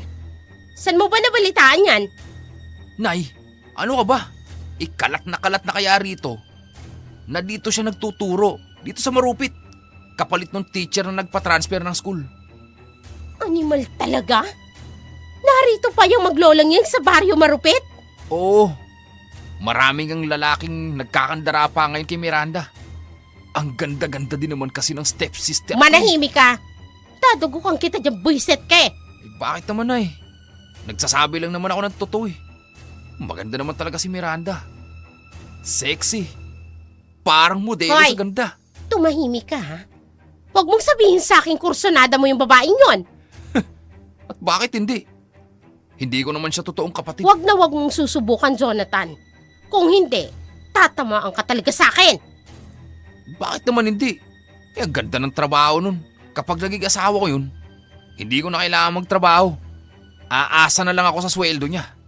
Saan mo ba nabalitaan yan? Nay, ano ka ba? Kalat na kaya rito. Na dito siya nagtuturo, dito sa Marupit. Kapalit ng teacher na nagpa-transfer ng school. Animal talaga? Narito pa yung maglolang yan sa baryo Marupit? Oo, maraming ang lalaking nagkakandara pa ngayon kay Miranda. Ang ganda-ganda din naman kasi ng stepsister ko. Manahimik ka. Dadugukan kita dyan, buiset ka eh. Bakit naman ay? Nagsasabi lang naman ako ng totoo eh. Maganda naman talaga si Miranda. Sexy. Parang modelo Hoy! sa ganda. Tumahimik ka ha. Huwag mong sabihin sa akin kursonada mo yung babaeng yon. At bakit hindi? Hindi ko naman siya totoong kapatid. Huwag na huwag mong susubukan, Jonathan. Kung hindi, tatamaan ka talaga sa akin. Bakit naman hindi? Ang ganda ng trabaho nun. Kapag naging asawa ko yun, hindi ko na kailangan magtrabaho. Aasa na lang ako sa sweldo niya.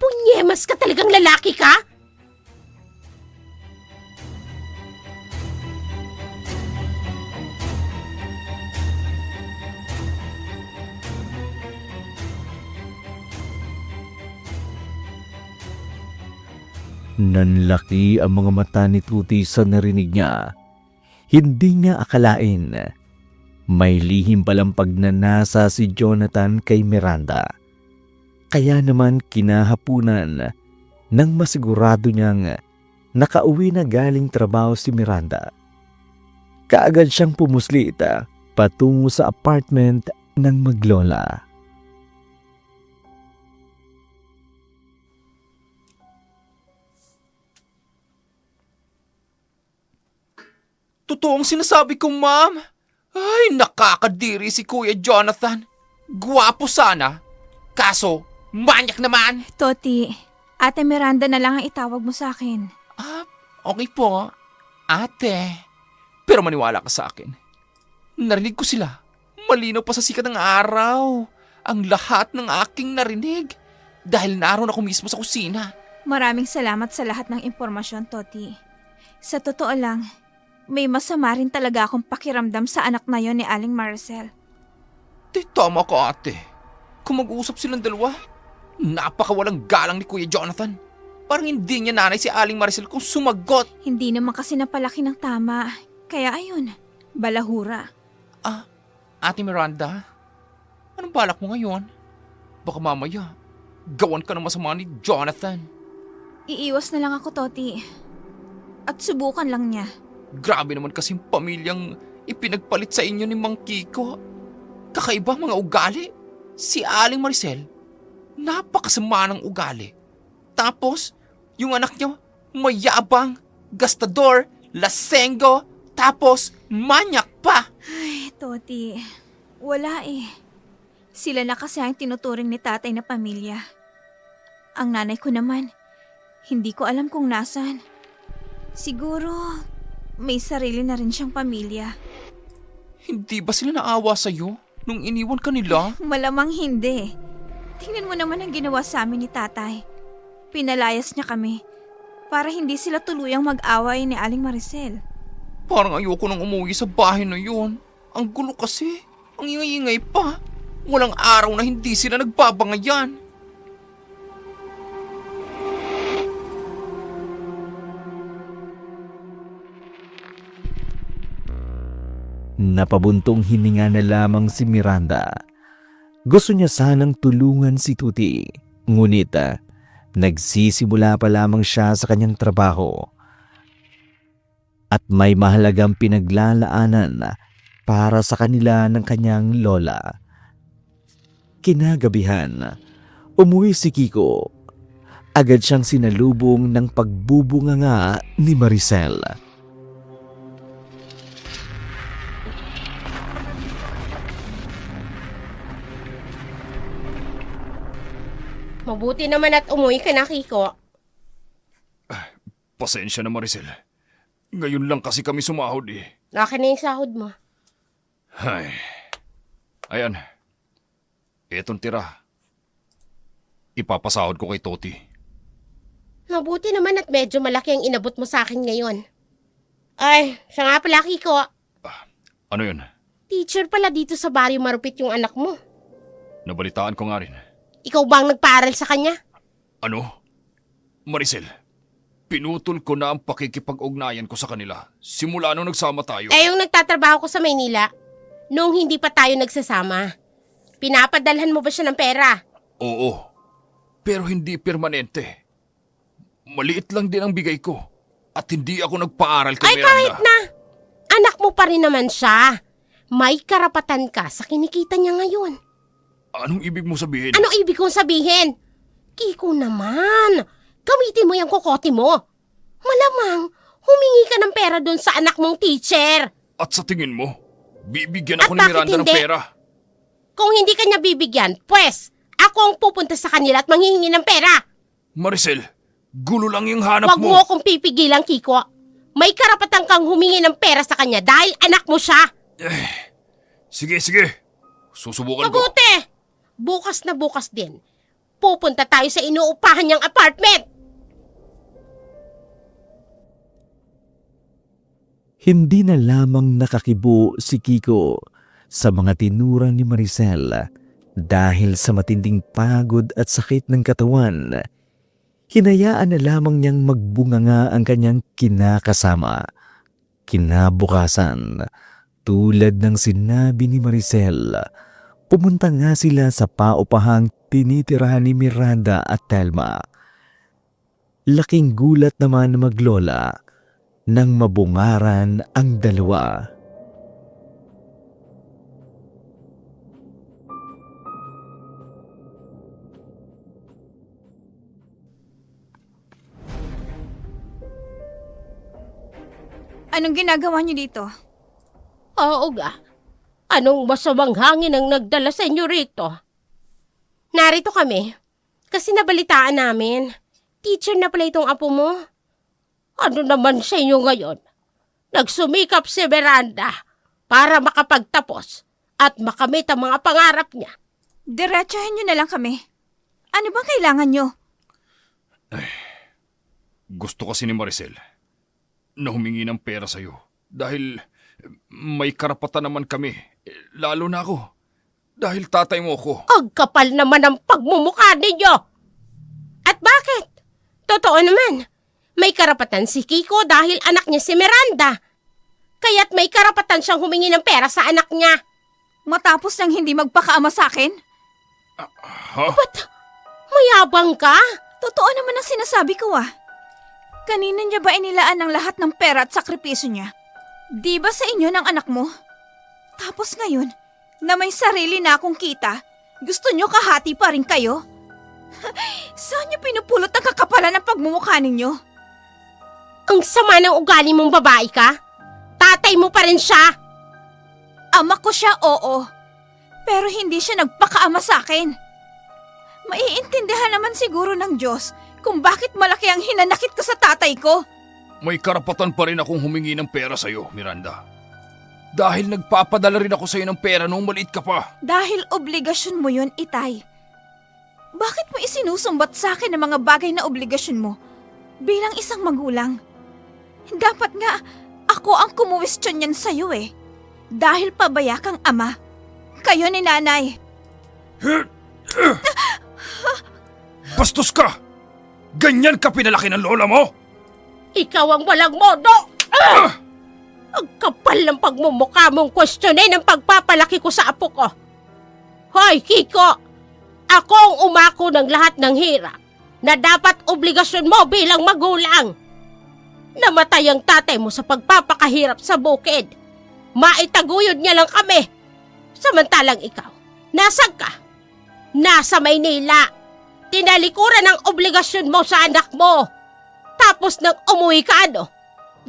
Punyemas ka talagang lalaki ka? Nanlaki ang mga mata ni Tuti sa narinig niya. Hindi niya akalain. May lihim palang pagnanasa si Jonathan kay Miranda. Kaya naman kinahapunan nang masigurado niyang nakauwi na galing trabaho si Miranda. Kaagad siyang pumuslit patungo sa apartment ng maglola. Totoong sinasabi ko, ma'am. Ay, nakakadiri si Kuya Jonathan. Gwapo sana. Kaso, manyak naman. Toti, Ate Miranda na lang ang itawag mo sa akin. Ah, okay po, ate. Pero maniwala ka sa akin. Narinig ko sila. Malinaw pa sa sikat ng araw. Ang lahat ng aking narinig. Dahil naroon ako mismo sa kusina. Maraming salamat sa lahat ng impormasyon, Toti. Sa totoo lang, may masama rin talaga akong pakiramdam sa anak na yon ni Aling Maricel. Tama ka, ate. Kung mag-uusap silang dalawa, napakawalang galang ni Kuya Jonathan. Parang hindi niya nanay si Aling Maricel kung sumagot. Hindi naman kasi napalaki ng tama. Kaya ayun, balahura. Ah, Ate Miranda, anong balak mo ngayon? Baka mamaya, gawan ka ng masama ni Jonathan. Iiwas na lang ako, Toti. At subukan lang niya. Grabe naman kasing pamilyang ipinagpalit sa inyo ni Mang Kiko. Kakaiba mga ugali. Si Aling Maricel, napakasama ng ugali. Tapos, yung anak niya, mayabang, gastador, lasenggo, tapos manyak pa. Ay, Toti, wala eh. Sila na kasi ang tinuturing ni tatay na pamilya. Ang nanay ko naman, hindi ko alam kung nasan. Siguro, may sarili na rin siyang pamilya. Hindi ba sila naawa sa'yo nung iniwan ka nila? Malamang hindi. Tingnan mo naman ang ginawa sa amin ni tatay. Pinalayas niya kami para hindi sila tuluyang mag-away ni Aling Maricel. Parang ayoko nang umuwi sa bahay na yun. Ang gulo kasi. Ang ingay-ingay pa. Walang araw na hindi sila nagbabangayan. Napabuntong hininga na lamang si Miranda. Gusto niya sanang tulungan si Tuti. Ngunit nagsisimula pa lamang siya sa kanyang trabaho. At may mahalagang pinaglalaanan para sa kanila ng kanyang lola. Kinagabihan, umuwi si Kiko. Agad siyang sinalubong ng pagbubunganga ni Maricel. Mabuti naman at umuwi ka na, Kiko. Pasensya na, Maricel. Ngayon lang kasi kami sumahod eh. Akin na yung sahod mo. Ay. Ayan. Etong tira. Ipapasahod ko kay Toti. Mabuti naman at medyo malaki ang inabot mo sa akin ngayon. Ay, siya nga pala, Kiko. Ano yun? Teacher pala dito sa baryo Marupit yung anak mo. Nabalitaan ko nga rin. Ikaw ba ang nagpaaral sa kanya? Ano? Maricel, pinutol ko na ang pakikipag-ugnayan ko sa kanila simula nung nagsama tayo. Eh, yung nagtatrabaho ko sa Maynila, nung hindi pa tayo nagsasama. Pinapadalhan mo ba siya ng pera? Oo, pero hindi permanente. Maliit lang din ang bigay ko at hindi ako nagpaaral kay Ay, Miranda. kahit na! Anak mo pa rin naman siya. May karapatan ka sa kinikita niya ngayon. Anong ibig mo sabihin? Ano ibig kong sabihin? Kiko naman, gamitin mo yung kokote mo. Malamang, humingi ka ng pera doon sa anak mong teacher. At sa tingin mo, bibigyan At ako ni bakit Miranda ng hindi? pera? Kung hindi ka niya bibigyan, pues, ako ang pupunta sa kanila at manghihingi ng pera. Maricel, gulo lang yung hanap Huwag mo. mo akong pipigilan, Kiko. May karapatan kang humingi ng pera sa kanya dahil anak mo siya. Sige, sige. Susubukan ko. Mabuti! Bukas na bukas din. Pupunta tayo sa inuupahan niyang apartment. Hindi na lamang nakakibo si Kiko sa mga tinura ni Maricel dahil sa matinding pagod at sakit ng katawan. Hinayaan na lamang niyang magbunganga ang kanyang kinakasama. Kinabukasan, tulad ng sinabi ni Maricel, pumunta nga sila sa paupahang tinitirahan ni Miranda at Telma. Laking gulat naman na maglola nang mabungaran ang dalawa. Anong ginagawa niyo dito? Oo ga. Anong masamang hangin ang nagdala sa inyo rito? Narito kami. Kasi nabalitaan namin. Teacher na pala itong apo mo. Ano naman sa inyo ngayon? Nagsumikap si Miranda para makapagtapos at makamit ang mga pangarap niya. Diretsahin niyo na lang kami. Ano bang kailangan niyo? Gusto kasi ni Maricel na humingi ng pera sa'yo dahil may karapatan naman kami, lalo na ako, dahil tatay mo ako. Ang kapal naman ng pagmumukha ninyo! At bakit? Totoo naman, may karapatan si Kiko dahil anak niya si Miranda. Kaya't may karapatan siyang humingi ng pera sa anak niya. Matapos nang hindi magpakaama sa akin? Ha? Ba't mayabang ka? Totoo naman ang sinasabi ko Kanina niya ba inilaan ang lahat ng pera at sakripisyo niya? Di ba sa inyo ng anak mo? Tapos ngayon, na may sarili na akong kita, gusto niyo kahati pa rin kayo? Saan niyo pinupulot ang kakapalan ng pagmumukha ninyo? Ang sama ng ugali mong babae ka? Tatay mo pa rin siya. Ama ko siya, oo. Pero hindi siya nagpakaama sa akin. Maiintindihan naman siguro ng Diyos kung bakit malaki ang hinanakit ko sa tatay ko. May karapatan pa rin akong humingi ng pera sa'yo, Miranda. Dahil nagpapadala rin ako sa'yo ng pera nung maliit ka pa. Dahil obligasyon mo yun, Itay. Bakit mo isinusumbat sa akin ang mga bagay na obligasyon mo bilang isang magulang? Dapat nga ako ang kumuwestiyon yan sa'yo Dahil pabaya kang ama. Kayo ni nanay. Bastos ka! Ganyan ka pinalaki ng lola mo? Ikaw ang walang modo! Ang kapal ng pagmumukha mong questionin ang pagpapalaki ko sa apo ko. Hoy, Kiko! Ako ang umako ng lahat ng hirap na dapat obligasyon mo bilang magulang. Namatay ang tatay mo sa pagpapakahirap sa bukid. Maitaguyod niya lang kami. Samantalang ikaw, nasaan ka? Nasa Maynila. Tinalikuran ang obligasyon mo sa anak mo. Tapos nang umuwi ka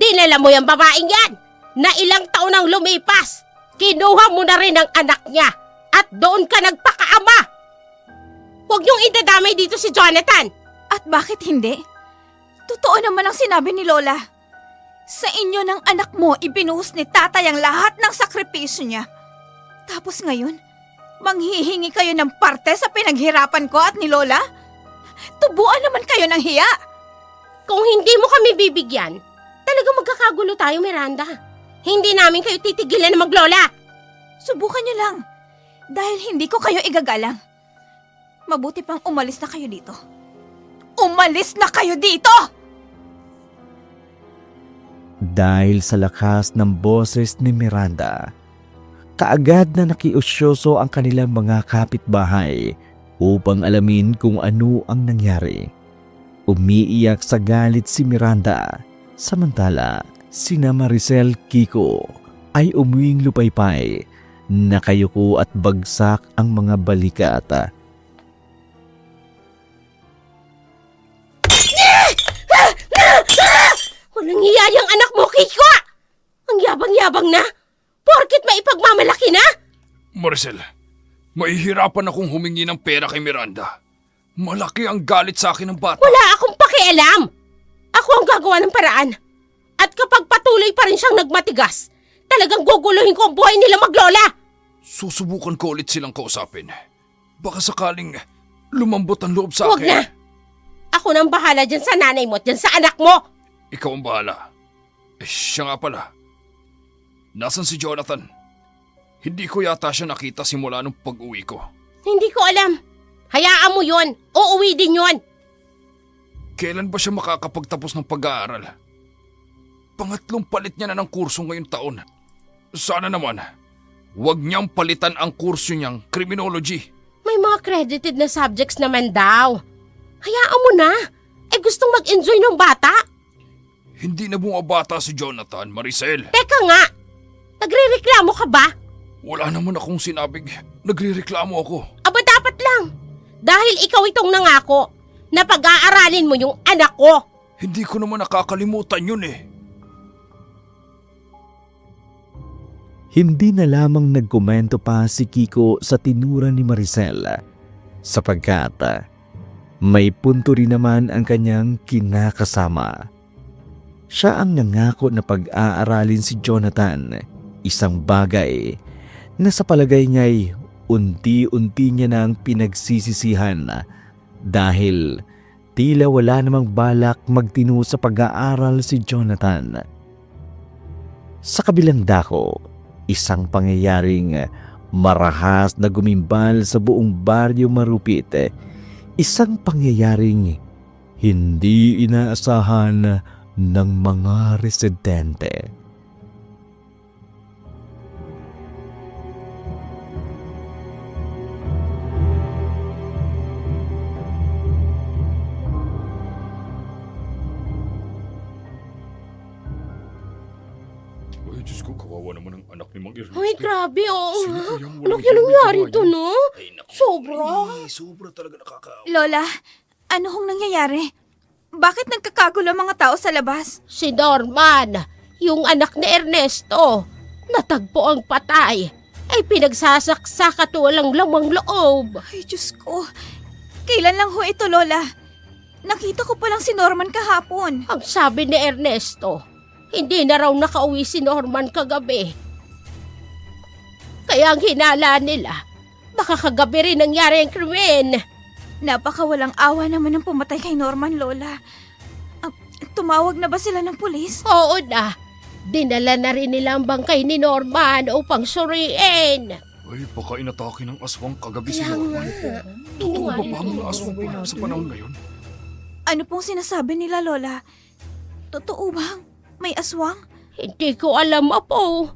dinala mo yung babaeng yan na ilang taon nang lumipas. Kinuha mo na rin ang anak niya at doon ka nagpakaama. Huwag niyong idadamay dito si Jonathan. At bakit hindi? Totoo naman ang sinabi ni Lola. Sa inyo ng anak mo, ibinuhos ni tatay ang lahat ng sakripisyo niya. Tapos ngayon, manghihingi kayo ng parte sa pinaghirapan ko at ni Lola? Tubuan naman kayo ng hiya. Kung hindi mo kami bibigyan, talagang magkakagulo tayo, Miranda. Hindi namin kayo titigilan na maglola. Subukan niyo lang. Dahil hindi ko kayo igagalang. Mabuti pang umalis na kayo dito. Umalis na kayo dito! Dahil sa lakas ng boses ni Miranda, kaagad na nakiusyoso ang kanilang mga kapitbahay upang alamin kung ano ang nangyari. Umiiyak sa galit si Miranda, samantala sina Maricel, Kiko ay umuwing lupaypay, nakayuko at bagsak ang mga balikat. Walang hiya yung anak mo, Kiko! Ang yabang-yabang na! Porkit maipagmamalaki na! Maricel, mahihirapan akong humingi ng pera kay Miranda. Malaki ang galit sa akin ng bata. Wala akong pakialam! Ako ang gagawa ng paraan. At kapag patuloy pa rin siyang nagmatigas, talagang guguluhin ko ang buhay nila maglola! Susubukan ko ulit silang kausapin. Baka sakaling lumambot ang loob sa Huwag akin. na! Ako nang bahala dyan sa nanay mo at dyan sa anak mo! Ikaw ang bahala. Siya nga pala. Nasaan si Jonathan? Hindi ko yata siya nakita simula nung pag-uwi ko. Hindi ko alam. Hayaan mo yon. Uuwi din yon. Kailan ba siya makakapagtapos ng pag-aaral? Pangatlong palit niya na ng kurso ngayong taon. Sana naman, huwag niyang palitan ang kurso niyang criminology. May mga credited na subjects naman daw. Hayaan mo na. Gustong mag-enjoy ng bata. Hindi na bumabata si Jonathan, Maricel. Teka nga, nagre-reklamo ka ba? Wala naman akong sinabing nagrereklamo ako. Aba dapat lang. Dahil ikaw itong nangako na pag-aaralin mo yung anak ko. Hindi ko naman nakakalimutan yun eh. Hindi na lamang nagkomento pa si Kiko sa tinura ni Maricel sapagkat may punto rin naman ang kanyang kinakasama. Siya ang nangako na pag-aaralin si Jonathan, isang bagay na sa palagay niya'y unti-unti niya nang pinagsisisihan dahil tila wala namang balak magtino sa pag-aaral si Jonathan. Sa kabilang dako, isang pangyayaring marahas na gumimbal sa buong baryo Marupit, isang pangyayaring hindi inaasahan ng mga residente. Ay, Diyos ko, kawawa naman ang anak ni Mang Ernesto. Ay, grabe oh. Sino kayang walang Ano kaya hiyang nangyari ginawa to, niya? no? Ay, naku. Sobra. Ay, sobra talaga nakakaawa. Lola, ano hong nangyayari? Bakit nagkakagulo ang mga tao sa labas? Si Norman, yung anak ni Ernesto, natagpo ang patay. Ay pinagsasaksak at walang lamang loob. Ay, Diyos ko. Kailan lang ho ito, Lola? Nakita ko pa lang si Norman kahapon. Ang sabi ni Ernesto, hindi na raw nakauwi si Norman kagabi. Kaya ang hinala nila, baka kagabi rin nangyari ang krimen. Napakawalang awa naman ng pumatay kay Norman, Lola. Tumawag na ba sila ng pulis? Oo na, dinala na rin nila ang bangkay ni Norman upang suriin. Ay, baka inatake ng aswang kagabi si Kaya Norman. nga. Totoo ba Nga, ba ang mga aswang sa panahon ngayon? Ano pong sinasabi nila, Lola? Totoo bang may aswang? Hindi ko alam, Apo.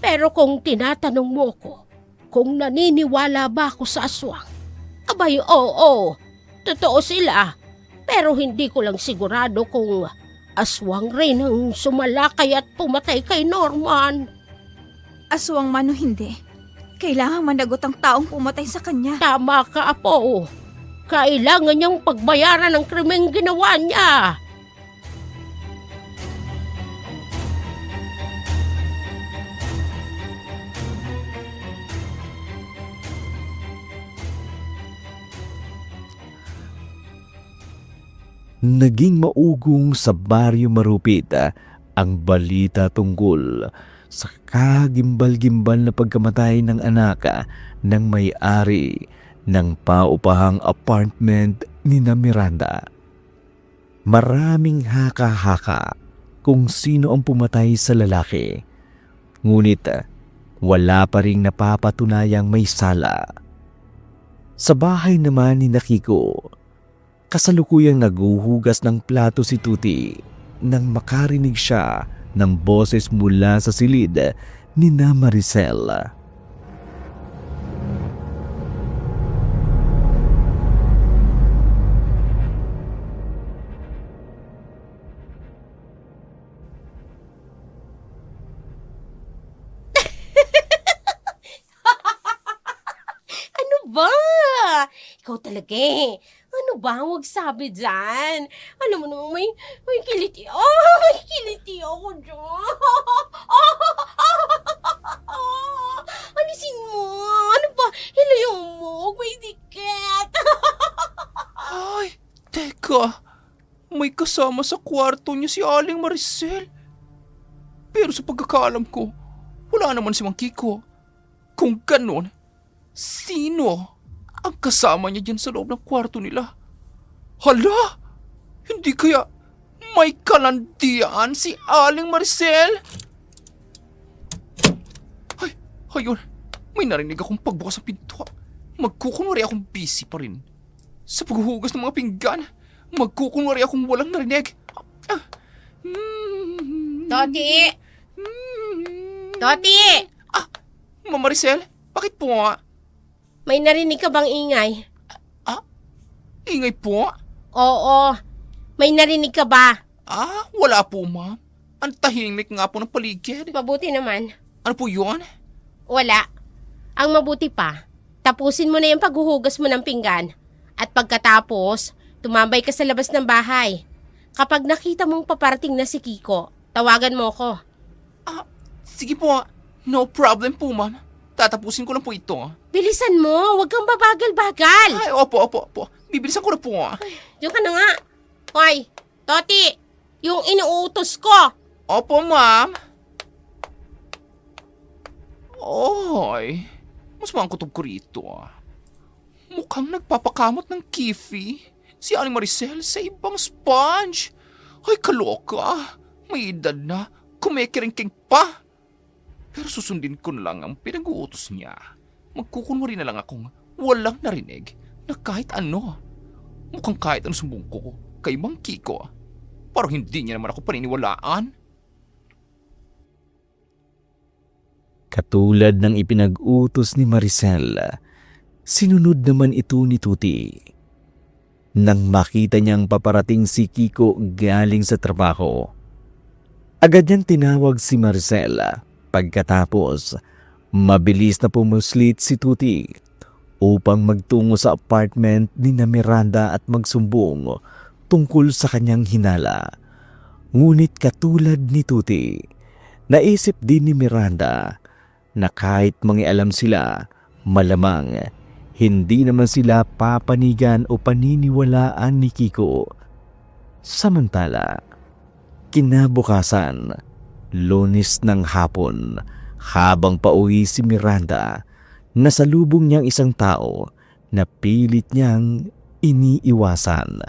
Pero kung tinatanong mo ko, kung naniniwala ba ako sa aswang, abay, oo, totoo sila. Pero hindi ko lang sigurado kung aswang rin ang sumalakay at pumatay kay Norman. Aswang man o hindi, kailangang managot ang taong pumatay sa kanya. Tama ka, Apo. Kailangan niyang pagbayaran ng krimeng ginawa niya. Naging maugong sa baryo Marupit ang balita tungkol sa kagimbal-gimbal na pagkamatay ng anak ng may-ari ng paupahang apartment ni na Miranda. Maraming haka-haka kung sino ang pumatay sa lalaki. Ngunit wala pa ring napapatunayang may sala. Sa bahay naman ni Kiko, kasalukuyang naguhugas ng plato si Tuti nang makarinig siya ng boses mula sa silid ni na Maricel. Ano ba? Ikaw talaga eh. Ano ba? Huwag sabi dyan. Alam mo naman, may kiliti. Oh, may kiliti ako dyan. Alisin mo. Ano ba? Hilayo mo. Huwag may dikit. Ay, teka. May kasama sa kwarto niya si Aling Maricel. Pero sa pagkakaalam ko, wala naman si Mang Kiko. Kung ganon, sino ang kasama niya dyan sa loob ng kwarto nila? Hala! Hindi kaya may kalandian si Aling Maricel? Ay, ayun. May narinig akong pagbukas ng pinto. Magkukunwari akong busy pa rin sa paghuhugas ng mga pinggan. Magkukunwari akong walang narinig. Toti! Toti! Ma'am Maricel, bakit po? May narinig ka bang ingay? Ingay po? Oo. May narinig ka ba? Wala po, ma'am. Ang tahimik nga po ng paligid. Mabuti naman. Ano po yun? Wala. Ang mabuti pa, tapusin mo na yung paghuhugas mo ng pinggan. At pagkatapos, tumambay ka sa labas ng bahay. Kapag nakita mong paparating na si Kiko, tawagan mo ko. Sige po. No problem po, ma'am. Tatapusin ko lang po ito. Bilisan mo, huwag kang babagal-bagal. Ay, opo. Bibilisan ko na po. Diyan ka na nga. Hoy, Toti, yung inuutos ko. Opo, ma'am. Oy, mas mga kutob ko rito. Mukhang nagpapakamot ng kifi si Aling Maricel sa ibang sponge. Ay, kaloka. May edad na, kumekeringking pa. Pero susundin ko na lang ang pinag-uutos niya. Magkukunwari na lang akong walang narinig na kahit ano. Mukhang kahit ano sumbong ko kay Mang Kiko. Parang hindi niya naman ako paniniwalaan. Katulad ng ipinag-utos ni Maricel, sinunod naman ito ni Tuti. Nang makita niyang paparating si Kiko galing sa trabaho, agad niyang tinawag si Maricel. Pagkatapos, mabilis na pumuslit si Tuti upang magtungo sa apartment ni na Miranda at magsumbong tungkol sa kanyang hinala. Ngunit katulad ni Tuti, naisip din ni Miranda na kahit mangialam sila, malamang hindi naman sila papanigan o paniniwalaan ni Kiko. Samantala, kinabukasan, Lunes ng hapon, habang pauwi si Miranda, nasalubong niyang isang tao na pilit niyang iniiwasan.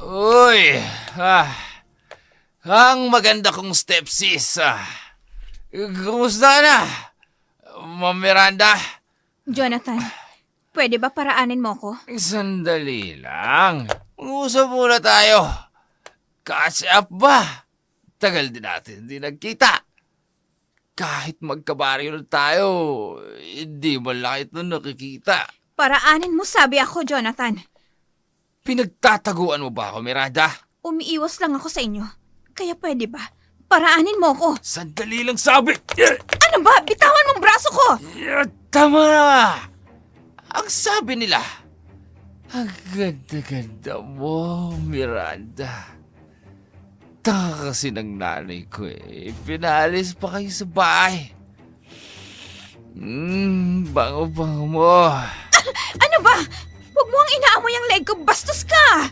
Uy! Ang maganda kong stepsis. Kumusta na? Ma'am Miranda? Jonathan, pwede ba paraanin mo ko? Sandali lang. Mag-usap muna tayo. Catch up ba? Tagal din natin hindi nagkita. Kahit magkabaryo na tayo, hindi malaki ito nakikita. Paraanin mo sabi ako, Jonathan. Pinagtataguan mo ba ako, Miranda? Umiiwas lang ako sa inyo. Kaya pwede ba? Paraanin mo ko. Sandali lang sabi. Ano ba? Bitawan mong braso ko! Tama na! Ang sabi nila, ang ganda-ganda mo, Miranda. Taka kasi ng nanay ko eh. Pinalis pa kayo sa bahay. Bango-bango mo. Ano ba? Huwag mo ang inaamoy ang leg ko. Bastos ka!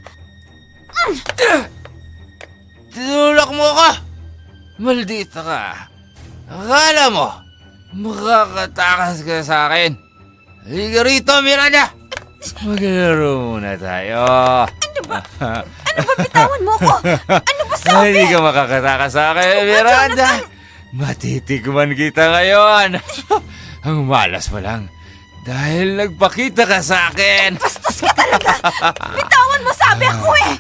Tinulak mo ako! Maldita ka! Akala mo, makakatakas ka sa akin. Halika rito, Miranda! Maglaro muna tayo. Ano ba? Bitawan mo ko! Ano ba sabi? Hindi ka makakatakas sa akin, Miranda! Matitikman kita ngayon! Ang malas mo lang. Dahil nagpakita ka sa akin! Bastos ka talaga! Bitawan mo sabi ako eh!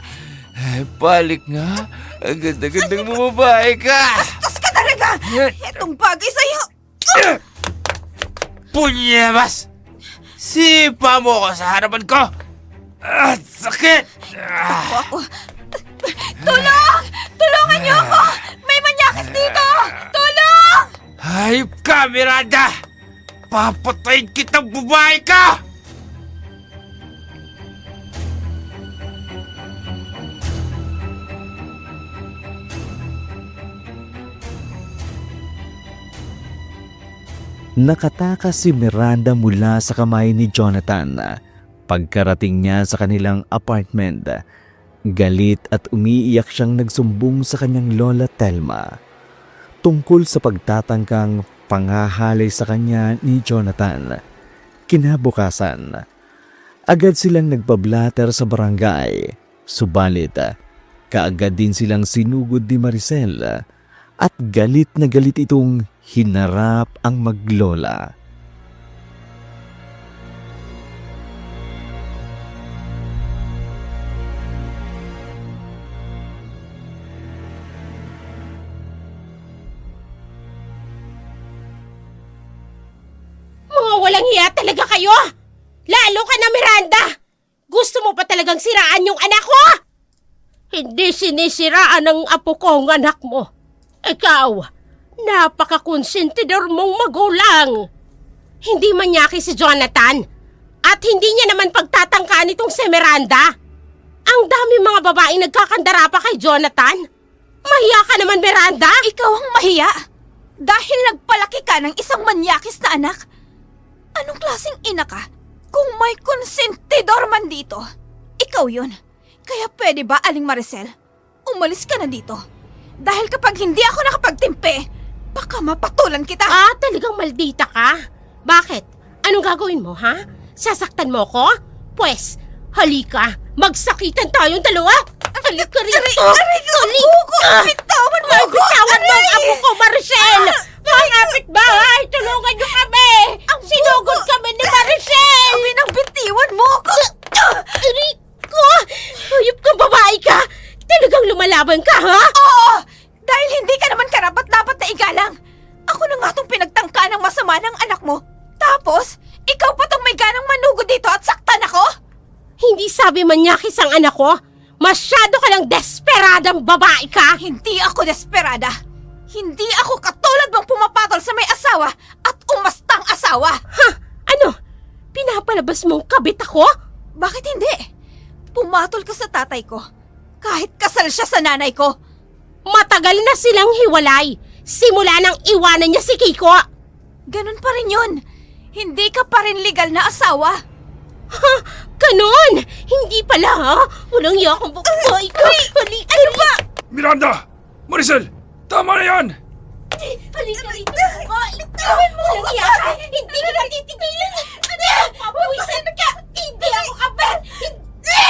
Balik nga. Ang ganda-gandang bumabae ka! Bastos ka talaga! Itong bagay sa'yo! Punyabas! Sipa mo ko sa harapan ko! At sakit! Ako. Tulong! Tulungan niyo ako! May manyakis dito! Tulong! Hayop ka, Miranda! Papatayin kitang babae ka! Nakatakas si Miranda mula sa kamay ni Jonathan. Pagkarating niya sa kanilang apartment, galit at umiiyak siyang nagsumbong sa kanyang lola Telma tungkol sa pagtatangkang panghahalay sa kanya ni Jonathan. Kinabukasan, agad silang nagpablatter sa barangay. Subalit, kaagad din silang sinugod ni Maricel at galit na galit itong hinarap ang maglola. Mga walang hiya talaga kayo! Lalo ka na, Miranda! Gusto mo pa talagang siraan yung anak ko? Hindi sinisiraan ng apo ko ang anak mo. Ikaw, napakakonsentidor mong magulang. Hindi manyaki si Jonathan. At hindi niya naman pagtatangkaan itong si Miranda. Ang dami mga babaeng nagkakandara pa kay Jonathan. Mahiya ka naman, Miranda! Ikaw ang mahiya! Dahil nagpalaki ka ng isang manyakis na anak? Anong klaseng ina ka? Kung may konsentidor man dito, ikaw yun. Kaya pwede ba, Aling Maricel? Umalis ka na dito. Dahil kapag hindi ako nakapagtimpe, baka mapatulan kita. Ah, talagang maldita ka? Bakit? Anong gagawin mo, ha? Sasaktan mo ko? Pwes, halika. Magsakitan tayong dalawa. Halika rito. Halika. Bitawan mo ako! Bitawan mo ang apo ko, Maricel. Mga kapitbahay, tulungan niyo kami. Sinugod kami ni Maricel. Binabitiwan mo ako! Rico, hayop kang babae ka. Talagang lumalaban ka, ha? Oo! Dahil hindi ka naman karapat-dapat na igalang. Ako na nga tong pinagtangka ng masama ng anak mo. Tapos, ikaw pa tong may ganang manugod dito at saktan ako? Hindi sabi manyakis ang anak ko. Masyado ka lang desperadang babae ka. Hindi ako desperada. Hindi ako katulad mong pumapatol sa may asawa at umastang asawa. Ha? Ano? Pinapalabas mong kabit ako? Bakit hindi? Pumatol ka sa tatay ko. Kahit kasal siya sa nanay ko. Matagal na silang hiwalay. Simula nang iwanan niya si Kiko. Ganun pa rin yun. Hindi ka pa rin legal na asawa. Ha? Ganon? Hindi pala, ha? Walang iya akong babae ka. Ano ba? Miranda! Maricel! Tama na yan! Halika rito. Walang iya ka. Hindi ka natitigilan. Papawisan ka. Hindi ako kapal. Hindi!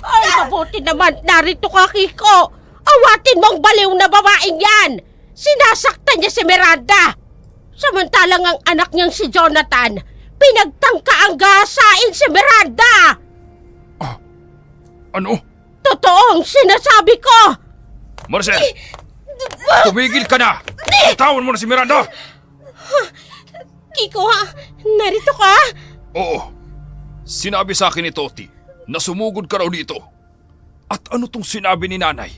Ay, mabuti naman. Narito ka, Kiko. Awatin mo ang baliw na babaeng yan. Sinasaktan niya si Miranda. Samantalang ang anak niyang si Jonathan, pinagtangka ang gasain si Miranda. Ano? Totoo ang sinasabi ko. Maricel! Tumigil ka na! Bitawan mo na si Miranda! Kiko, ha? Narito ka? Oo. Sinabi sa akin ni Toti na sumugod ka raw dito. At ano tong sinabi ni nanay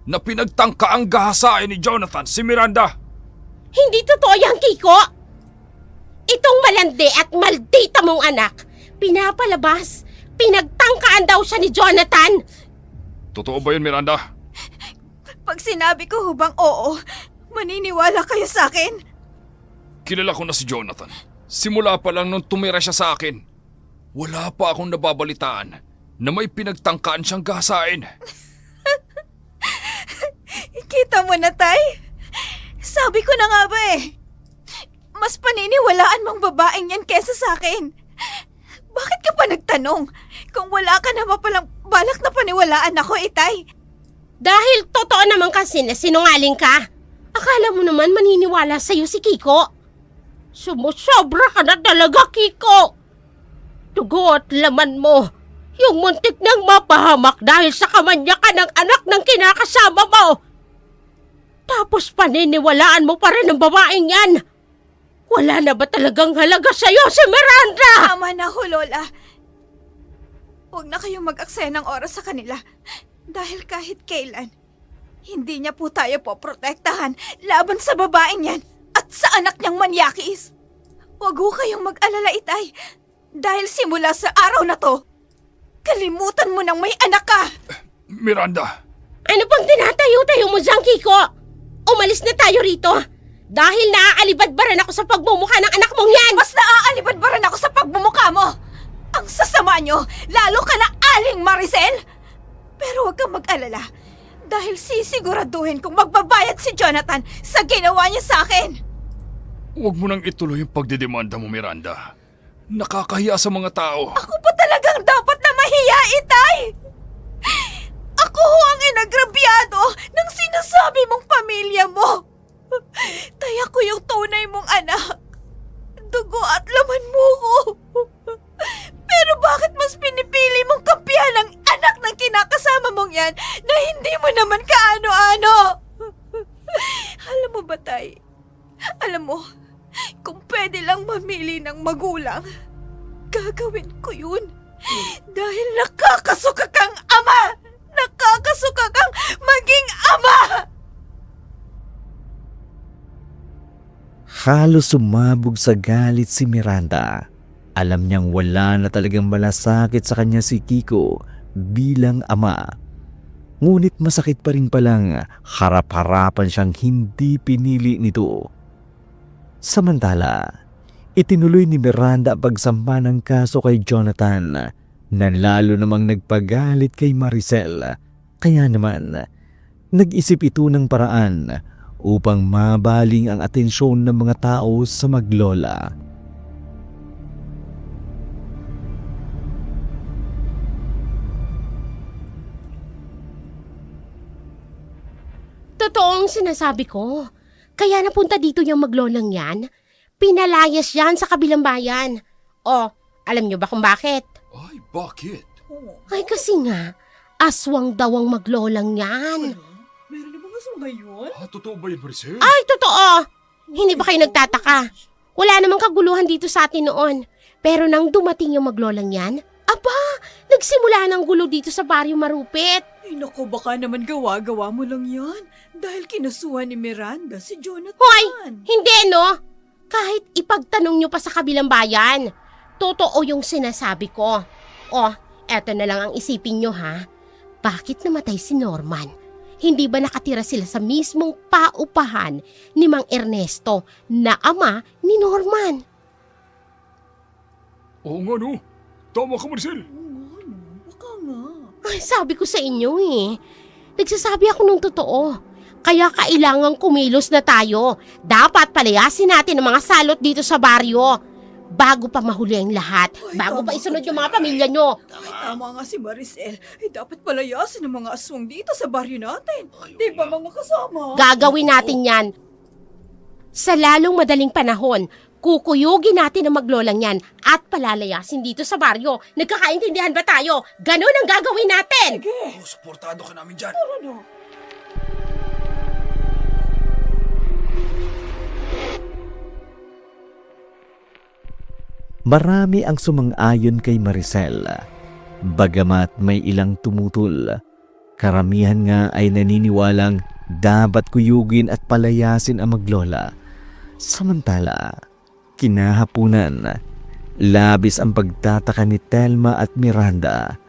na pinagtangka ang gahasain ni Jonathan si Miranda? Hindi totoo yan, Kiko. Itong malandi at maldita mong anak, pinapalabas. Pinagtangkaan daw siya ni Jonathan. Totoo ba yun, Miranda? Pag sinabi ko hubang oo, maniniwala kayo sa akin? Kilala ko na si Jonathan. Simula pa lang nung tumira siya sa akin. Wala pa akong nababalitaan na may pinagtangkaan siyang gahasain. Kita mo na, Tay? Sabi ko na nga ba eh. Mas paniniwalaan mong babaeng yan kesa sa akin. Bakit ka pa nagtanong? Kung wala ka na palang balak na paniwalaan ako, Tay. Dahil totoo naman kasi na sinungaling ka. Akala mo naman maniniwala sa'yo si Kiko. Sumusobra ka na talaga, Kiko. Dugo at laman mo. Yung muntik nang mapahamak dahil sa kamanyakan ng anak ng kinakasama mo. Tapos paniniwalaan mo pa rin ang babaeng yan. Wala na ba talagang halaga sa'yo si Miranda? Tama na ho, Lola. Huwag na kayong mag-aksaya ng oras sa kanila. Dahil kahit kailan, hindi niya po tayo poprotektahan laban sa babaeng yan at sa anak niyang manyakis. Huwag ho kayong mag-alala, Itay. Dahil simula sa araw na to, kalimutan mo nang may anak ka. Miranda! Ano pang tinatayo-tayo mo dyan, Kiko? Umalis na tayo rito. Dahil naaalibadbaran ako sa pagmumukha ng anak mong yan. Mas naaalibadbaran ako sa pagbumuka mo. Ang sasama niyo, lalo ka na Aling Maricel. Pero huwag kang mag-alala. Dahil sisiguraduhin kong magbabayad si Jonathan sa ginawa niya sa akin. Huwag mo nang ituloy yung pagdidemanda mo, Miranda. Nakakahiya sa mga tao. Ako pa talagang dapat na mahiya, Itay! Ako ho ang inagrabyado ng sinasabi mong pamilya mo. Tay, ako yung tunay mong anak. Dugo at laman mo ko. Pero bakit mas pinipili mong kampihan ang anak ng kinakasama mong yan na hindi mo naman kaano-ano? Alam mo ba, Tay? Alam mo, kung pwede lang mamili ng magulang, gagawin ko yun. Dahil nakakasuka kang ama! Nakakasuka kang maging ama! Halos sumabog sa galit si Miranda. Alam niyang wala na talagang malasakit sa kanya si Kiko bilang ama. Ngunit masakit pa rin palang harap-harapan siyang hindi pinili nito. Samantala, itinuloy ni Miranda ang pagsampa ng kaso kay Jonathan na lalo namang nagpagalit kay Maricel. Kaya naman, nag-isip ito ng paraan upang mabaling ang atensyon ng mga tao sa Maglola. Totoong sinasabi ko. Kaya napunta dito yung maglolang yan. Pinalayas yan sa kabilang bayan. O, alam nyo ba kung bakit? Ay, bakit? Ay kasi nga, aswang daw ang maglolang yan. Meron na mga aswang ngayon? Totoo ba yan, Maricel? Ay, totoo! Hindi ba kayo nagtataka? Wala namang kaguluhan dito sa atin noon. Pero nang dumating yung maglolang yan, aba, nagsimula ng gulo dito sa baryo Marupit. Ay naku, baka naman gawa-gawa mo lang yan. Dahil kinasuhan ni Miranda si Jonathan. Hoy! Hindi, no? Kahit ipagtanong nyo pa sa kabilang bayan, totoo yung sinasabi ko. O, eto na lang ang isipin nyo, ha? Bakit namatay si Norman? Hindi ba nakatira sila sa mismong paupahan ni Mang Ernesto na ama ni Norman? Oo nga, no. Tama ka, Maricel. Baka nga. Ay, sabi ko sa inyo eh. Nagsasabi ako ng totoo. Kaya kailangang kumilos na tayo. Dapat palayasin natin ang mga salot dito sa baryo. Bago pa mahuli ang lahat. Ay, Bago pa tama isunod ka yung dyan. mga pamilya nyo. Ay, tama nga si Maricel. Ay, dapat palayasin ang mga aswang dito sa baryo natin. Di ba mga kasama? Gagawin natin yan. Sa lalong madaling panahon, kukuyugin natin ang maglolang yan at palalayasin dito sa baryo. Nagkakaintindihan ba tayo? Ganun ang gagawin natin. Suportado ka namin dyan. Marami ang sumang-ayon kay Maricel. Bagamat may ilang tumutol, karamihan nga ay naniniwalang dapat kuyugin at palayasin ang maglola. Samantala, kinahapunan, labis ang pagtataka ni Telma at Miranda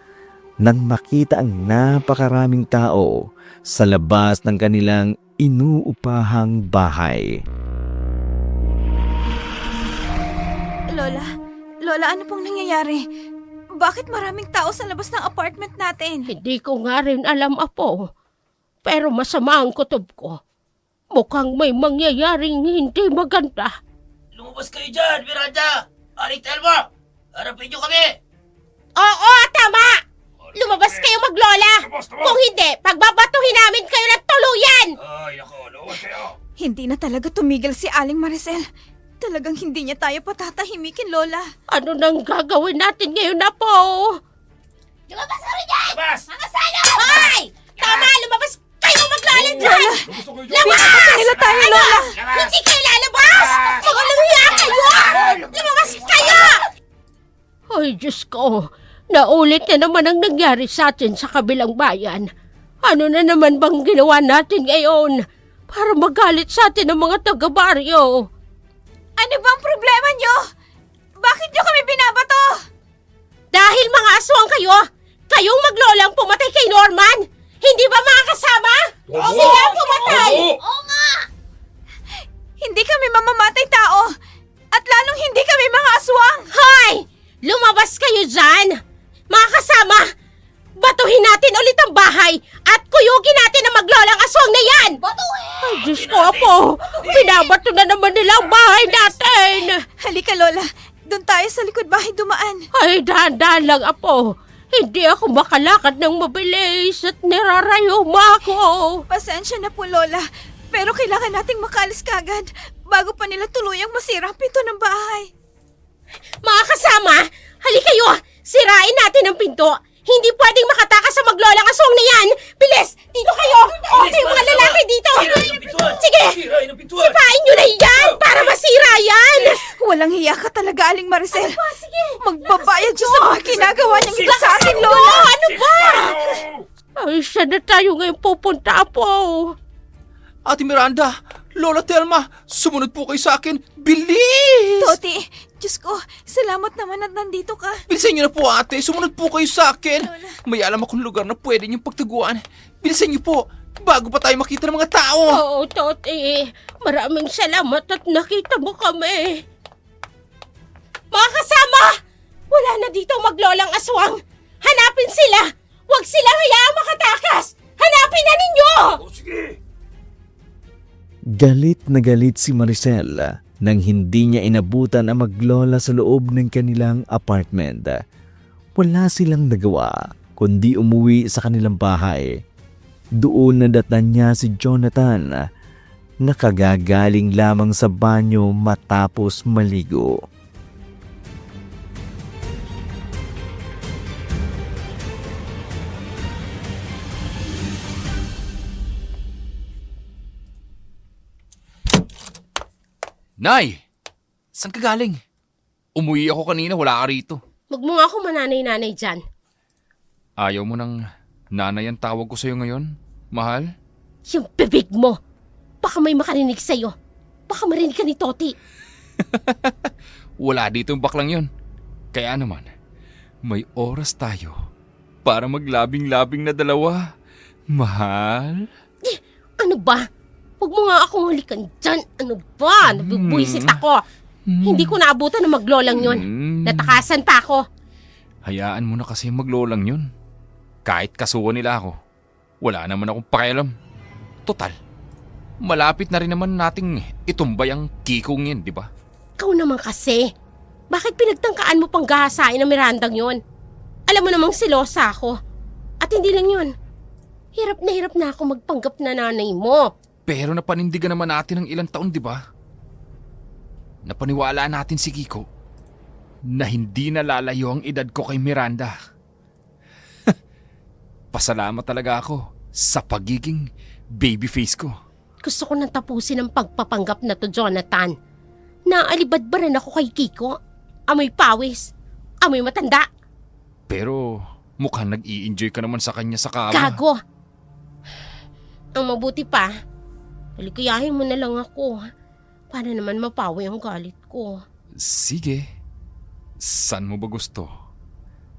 nang makita ang napakaraming tao sa labas ng kanilang inuupahang bahay. Lola, ano pong nangyayari? Bakit maraming tao sa labas ng apartment natin? Hindi ko nga rin alam, Apo. Pero masama ang kutob ko. Mukhang may mangyayaring hindi maganda. Lumabas kayo dyan, Miranda! Aling Telma! Harapin niyo kami! Oo, tama! Lumabas kayo maglola! Kung hindi, pagbabatuhin namin kayo ng tuluyan! Ay, ako, luwas kayo. Hindi na talaga tumigil si Aling Maricel. Talagang hindi niya tayo patatahimikin, Lola. Ano nang gagawin natin ngayon, Apo? Lumabas ka rin yan! Labas! Mga salot! Hoy! Tama! Lumabas kayo maglola dyan! Gusto ko yung Labas! Nila tayo, Lola! Hindi kayo lalabas! Mga lumiya kayo! Lumabas kayo! Ay, Diyos ko. Naulit na naman ang nangyari sa atin sa kabilang bayan. Ano na naman bang ginawa natin ngayon para magalit sa atin ang mga taga-baryo? Ano bang problema niyo? Bakit niyo kami binabato? Dahil mga aswang kayo, kayong maglolang pumatay kay Norman. Hindi ba mga kasama? Sila ang pumatay! Oo nga! Hindi kami mamamatay tao. At lalong hindi kami mga aswang. Hoy! Lumabas kayo dyan! Mga kasama, batuhin natin ulit ang bahay at kuyugin natin ang maglolang aswang na yan! Ay, Diyos ko, Apo! Binabato na naman nila ang bahay natin! Halika, Lola. Doon tayo sa likod bahay dumaan. Ay, dahan-dahan lang, Apo. Hindi ako makalakad ng mabilis at nirarayuma ako. Pasensya na po, Lola. Pero kailangan nating makaalis kagad bago pa nila tuluyang masira ang pinto ng bahay. Mga kasama, halika kayo! Sirain natin ang pinto! Hindi pwedeng makatakas sa maglolang aswang na yan! Bilis! Dito kayo! O, kayong mga lalaki dito! Sirain ang pintuan! Sige! Sirain ang pintuan! Sipain nyo na yan para masira yan! Walang hiya ka talaga, Aling Maricel. Sige! Magbabayad siya sa mga ginagawa niyang ito sa akin, Lola! Lola. Ano ba? Ay, saan na tayo ngayon pupunta po? Ate Miranda, Lola Telma, sumunod po kayo sa akin. Bilis! Toti, Diyos ko, salamat naman at nandito ka. Bilisan niyo na po ate, sumunod po kayo sa akin. May alam akong lugar na pwede niyong pagtaguan. Bilisan niyo po, bago pa tayo makita ng mga tao. Oo, Toti. Maraming salamat at nakita mo kami. Mga kasama! Wala na dito maglolang aswang. Hanapin sila! Huwag silang hayaang makatakas! Hanapin na ninyo! Galit na galit si Maricel nang hindi niya inabutan ang maglola sa loob ng kanilang apartment. Wala silang nagawa kundi umuwi sa kanilang bahay. Doon nadatnan niya si Jonathan, nakagagaling lamang sa banyo matapos maligo. Nay! Saan ka galing? Umuwi ako kanina, wala ka rito. Huwag mo nga ako mananay-nanay dyan. Ayaw mo ng nanay ang tawag ko sa'yo ngayon, mahal? Yung bibig mo! Baka may makarinig sa'yo. Baka marinig ka ni Toti. Wala dito yung baklang yun. Kaya naman, may oras tayo para maglabing-labing na dalawa. Mahal? Ano ba? Huwag mo nga akong halikan dyan. Ano ba? Nabibwisit ako. Hindi ko naabutan ng maglolang yun. Natakasan pa ako. Hayaan mo na kasi maglolang yun. Kahit kasuhan nila ako, wala naman akong pakialam. Total, malapit na rin naman nating itumbay ang kikong yun, di ba? Ikaw naman kasi. Bakit pinagtangkaan mo pang gahasain ang Mirandang yun? Alam mo namang silosa ako. At hindi lang yun. Hirap na ako magpanggap na nanay mo. Pero napanindigan naman natin ng ilang taon, di ba? Napaniwala natin si Kiko na hindi na lalayo ang edad ko kay Miranda. Pasalamat talaga ako sa pagiging baby face ko. Gusto ko nang tapusin ang pagpapanggap na to, Jonathan. Naalibad ba rin ako kay Kiko? Amoy pawis. Amoy matanda. Pero mukhang nag-i-enjoy ka naman sa kanya sa kama. Gago. Ang mabuti pa, palikayahin mo na lang ako. Para naman mapawi ang galit ko. Sige. Saan mo ba gusto?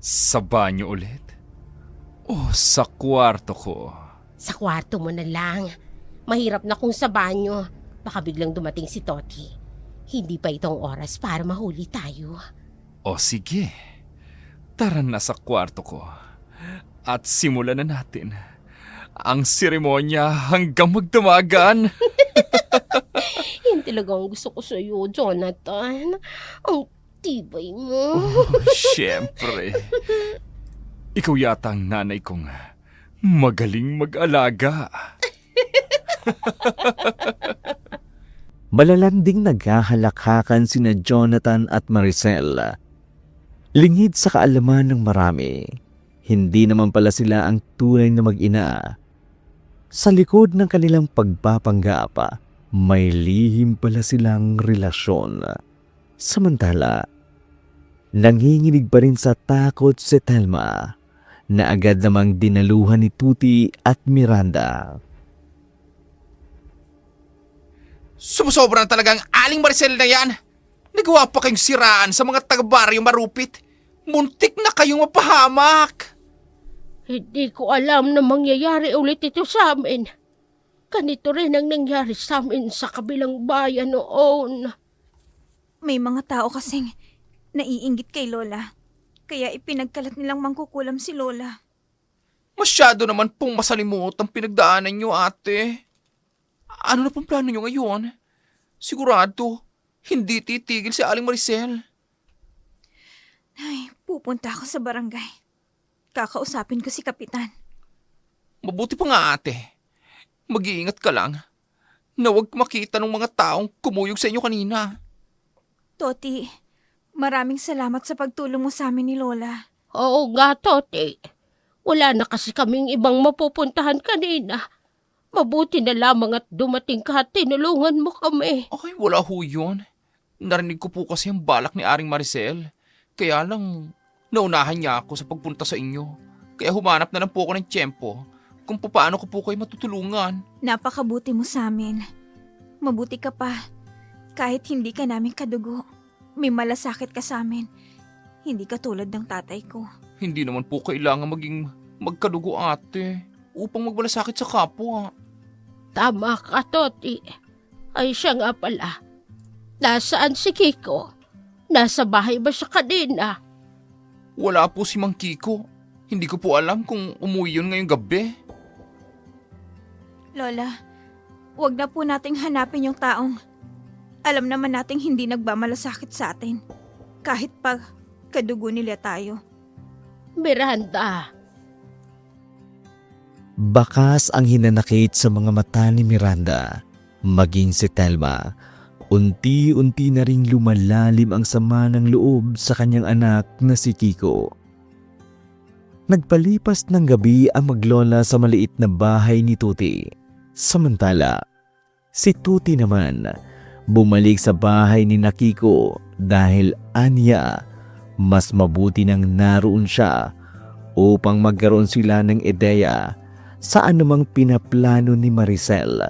Sa banyo ulit? O sa kwarto ko? Sa kwarto mo na lang. Mahirap na kung sa banyo. Baka biglang dumating si Toti. Hindi pa itong oras para mahuli tayo. O sige. Tara na sa kwarto ko. At simulan na natin ang seremonya hanggang magdamagan. Yan talagang gusto ko sa iyo, Jonathan. Ang tibay mo. Siyempre. Ikaw yata ang nanay kong magaling mag-alaga. Malalanding naghahalakhakan sina Jonathan at Maricel. Lingid sa kaalaman ng marami, hindi naman pala sila ang tunay na mag-ina. Sa likod ng kanilang pagpapanggap, may lihim pala silang relasyon. Samantala, nanginginig pa rin sa takot si Telma na agad namang dinaluhan ni Tuti at Miranda. Sumusobra na talagang Aling Maricel na yan. Nagawa pa kayong siraan sa mga taga-baryo marupit. Muntik na kayong mapahamak. Hindi ko alam na mangyayari ulit ito sa amin. Ganito rin ang nangyari sa amin sa kabilang bayan noon. May mga tao kasing naiinggit kay Lola. Kaya ipinagkalat nilang mangkukulam si Lola. Masyado naman pong masalimot ang pinagdaanan nyo, ate. Ano na pong plano nyo ngayon? Sigurado, hindi titigil si Aling Maricel. Ay, pupunta ako sa barangay. Kakausapin ko si Kapitan. Mabuti pa nga ate. Mag-iingat ka lang na huwag makita ng mga taong kumuyog sa inyo kanina. Toti, maraming salamat sa pagtulong mo sa amin ni Lola. Oo nga, Toti. Wala na kasi kaming ibang mapupuntahan kanina. Mabuti na lamang at dumating ka at tinulungan mo kami. Ay, wala ho yun. Narinig ko po kasi ang balak ni Aring Maricel. Kaya lang, naunahan niya ako sa pagpunta sa inyo. Kaya humanap na lang po ako ng tiyempo kung paano ko po kayo matutulungan. Napakabuti mo sa amin. Mabuti ka pa. Kahit hindi ka namin kadugo, may malasakit ka sa amin. Hindi ka tulad ng tatay ko. Hindi naman po kailangan maging magkadugo ate upang magmalasakit sa kapwa. Tama ka, Toti. Ay siya nga pala. Nasaan si Kiko? Nasa bahay ba siya kanina? Wala po si Mang Kiko. Hindi ko po alam kung umuwi yun ngayong gabi. Lola, wag na po nating hanapin yung taong alam naman nating hindi nagmamalasakit sa atin. Kahit pa kadugo nila tayo. Miranda. Bakas ang hinanakit sa mga mata ni Miranda, maging si Telma. Unti-unti na ring lumalalim ang sama ng loob sa kanyang anak na si Kiko. Nagpalipas ng gabi ang maglola sa maliit na bahay ni Tuti. Samantala, si Tuti naman bumalik sa bahay ni Kiko dahil aniya mas mabuti nang naroon siya upang magkaroon sila ng ideya sa anumang pinaplano ni Maricel.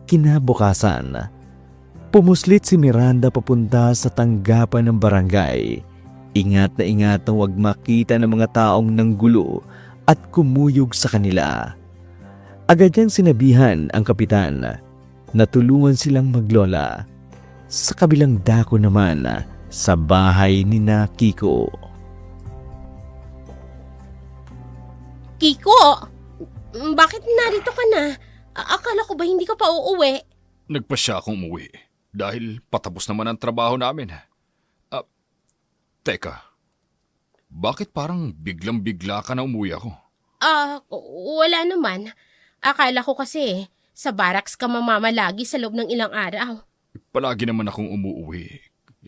Kinabukasan, pumuslit si Miranda papunta sa tanggapan ng barangay. Ingat na huwag makita ng mga taong nanggulo at kumuyog sa kanila. Agad niyang sinabihan ang kapitan na tulungan silang maglola. Sa kabilang dako naman, sa bahay ni Kiko. Kiko! Bakit narito ka na? Akala ko ba hindi ka pa uuwi? Nagpasya akong umuwi dahil patapos naman ang trabaho namin. Teka, bakit parang biglang-bigla ka na umuwi ako? Wala naman. Akala ko kasi sa barracks ka mamamalagi sa loob ng ilang araw. Palagi naman akong umuwi.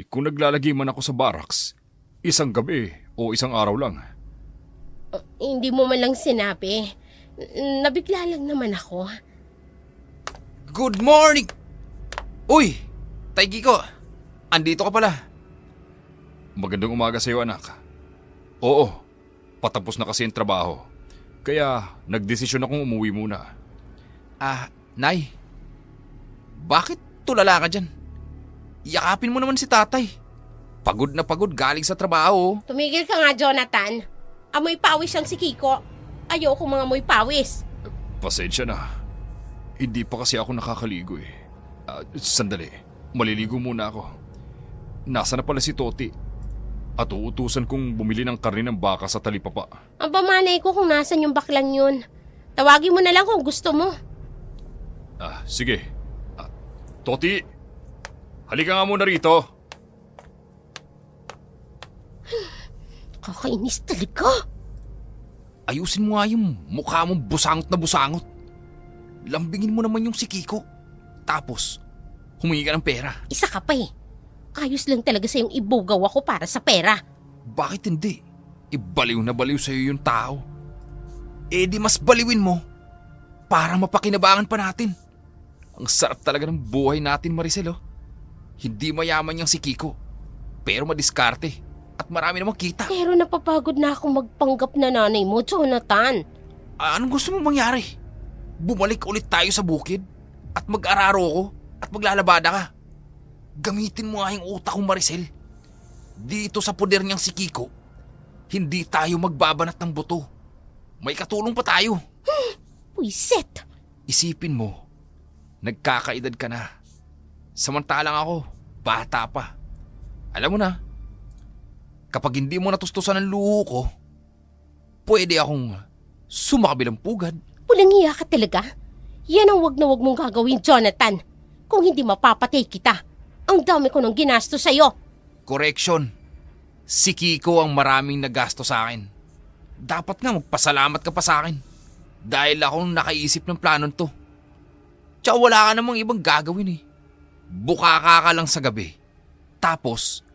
Kung naglalagi man ako sa barracks, isang gabi o isang araw lang. Hindi mo man lang sinabi. Nabigla lang naman ako. Good morning! Uy! Tay Kiko! Andito ka pala. Magandang umaga sa iyo, anak. Oo, patapos na kasi ang trabaho. Kaya nagdesisyon akong umuwi muna. Nay. Bakit tulala ka dyan? Yakapin mo naman si tatay. Pagod na pagod galing sa trabaho. Tumigil ka nga, Jonathan. Amoy pawis ang si Kiko. Ayoko mga amoy pawis. Pasensya na. Hindi pa kasi ako nakakaligo eh. Sandali, maliligo muna ako. Nasa na pala si Toti? At uutusan kong bumili ng karne ng baka sa talipapa. Ang pamanay ko kung nasan yung baklang yun. Tawagin mo na lang kung gusto mo. Sige. Toti, halika nga muna rito. Kakainis talaga. Ayusin mo nga yung mukha mong busangot na busangot. Lambingin mo naman yung si Kiko. Tapos, humingi ka ng pera. Isa ka pa eh. Ayos lang talaga sa yung ibugaw ako para sa pera. Bakit hindi? Ibaliw na baliw sa'yo yung tao. Di mas baliwin mo para mapakinabangan pa natin. Ang sarap talaga ng buhay natin, Maricel. Hindi mayaman yung si Kiko, pero madiskarte at marami namang kita. Pero napapagod na akong magpanggap na nanay mo, Jonathan. Anong gusto mong mangyari? Bumalik ulit tayo sa bukid at mag-araro ko at maglalabada ka. Gamitin mo nga yung utak kong Maricel. Dito sa poder niyang si Kiko, hindi tayo magbabanat ng buto. May katulong pa tayo. Puiset! Isipin mo, nagkakaedad ka na. Samantalang ako, bata pa. Alam mo na, kapag hindi mo natustusan ang luho ko, pwede akong sumakabilang pugad. Walang hiya ka talaga. Yan ang wag na wag mong gagawin, Jonathan. Kung hindi mapapatay kita. Ang dami ko nang ginasto sa'yo. Correction. Si Kiko ang maraming nagasto sa akin. Dapat nga magpasalamat ka pa sa akin. Dahil akong nakaisip ng planon to. Tsaka wala ka namang ibang gagawin eh. Bukaka ka lang sa gabi. Tapos,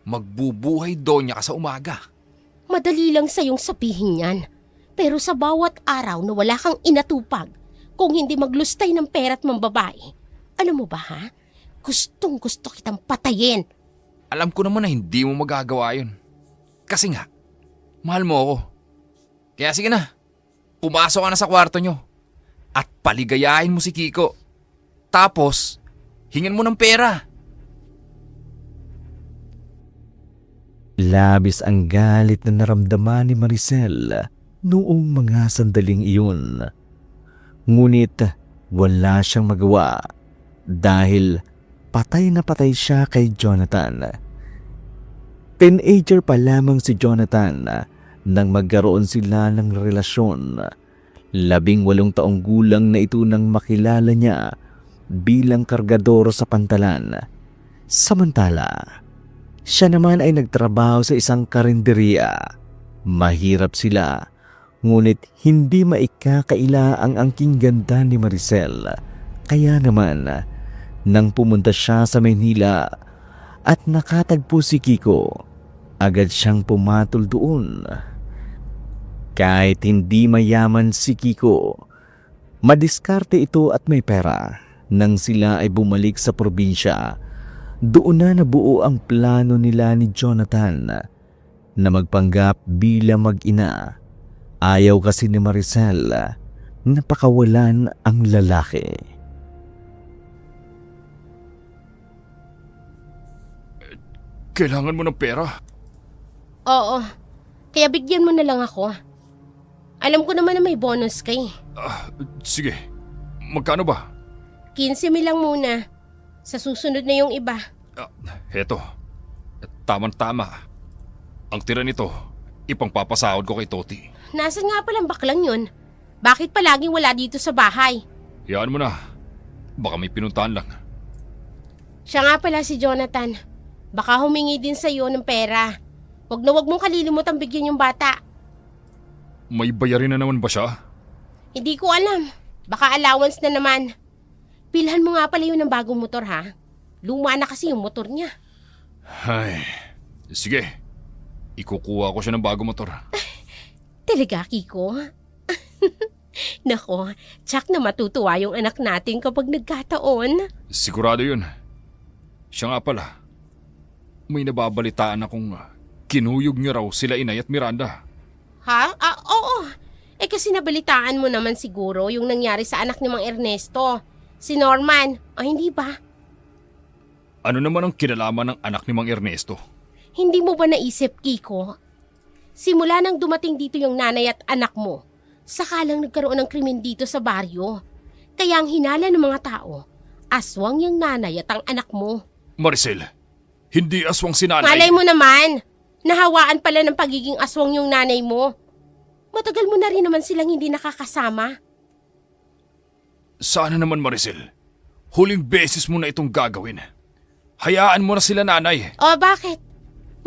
magbubuhay donya ka sa umaga. Madali lang sa'yong sabihin yan. Pero sa bawat araw na wala kang inatupag, kung hindi maglustay ng pera at mambabae, alam mo ba ha? Gustong gusto kitang patayin. Alam ko naman na hindi mo magagawa yun. Kasi nga, mahal mo ako. Kaya sige na, pumasok ka na sa kwarto nyo. At paligayahin mo si Kiko. Tapos, hingin mo ng pera. Labis ang galit na naramdaman ni Maricel noong mga sandaling iyon. Ngunit wala siyang magawa dahil patay na patay siya kay Jonathan. Teenager pa lamang si Jonathan nang magkaroon sila ng relasyon. 18 taong gulang na ito nang makilala niya bilang kargador sa pantalan. Samantala, siya naman ay nagtrabaho sa isang karinderiya. Mahirap sila, ngunit hindi maikakaila ang angking ganda ni Maricel. Kaya naman, nang pumunta siya sa Maynila at nakatagpo si Kiko, agad siyang pumatol doon. Kahit hindi mayaman si Kiko, madiskarte ito at may pera. Nang sila ay bumalik sa probinsya, doon na nabuo ang plano nila ni Jonathan na magpanggap bilang mag-ina. Ayaw kasi ni Maricel na pakawalan ang lalaki. Kailangan mo ng pera. Oo, kaya bigyan mo na lang ako. Alam ko naman na may bonus ka eh. Sige, magkano ba? 15,000 lang muna. Sa susunod na yung iba. Heto, tamang-tama. Ang tira nito, ipangpapasahod ko kay Toti. Nasaan nga palang baklang yun? Bakit palaging wala dito sa bahay? Hayaan mo na. Baka may pinuntahan lang. Siya nga pala si Jonathan. Baka humingi din sa'yo ng pera. Wag mong kalilimutang bigyan yung bata. May bayarin na naman ba siya? Hindi ko alam. Baka allowance na naman. Bilhan mo nga pala yun ng bagong motor ha. Luma na kasi yung motor niya. Ay, sige. Ikukuha ko siya ng bagong motor. Talaga, Kiko? Nako, tsak na matutuwa yung anak natin kapag nagkataon. Sigurado yun. Siya nga pala. May nababalitaan akong kinuyog niyo raw sila Inay at Miranda. Ha? Oo. Kasi nabalitaan mo naman siguro yung nangyari sa anak ni Mang Ernesto. Si Norman. O hindi ba? Ano naman ang kinalaman ng anak ni Mang Ernesto? Hindi mo ba naisip, Kiko? Simula nang dumating dito yung nanay at anak mo, saka lang nagkaroon ng krimen dito sa baryo. Kaya ang hinala ng mga tao, aswang yung nanay at ang anak mo. Maricel, hindi aswang si nanay. Malay mo naman, nahawaan pala ng pagiging aswang yung nanay mo. Matagal mo na rin naman silang hindi nakakasama. Sana naman Maricel, huling beses mo na itong gagawin. Hayaan mo na sila nanay. O bakit?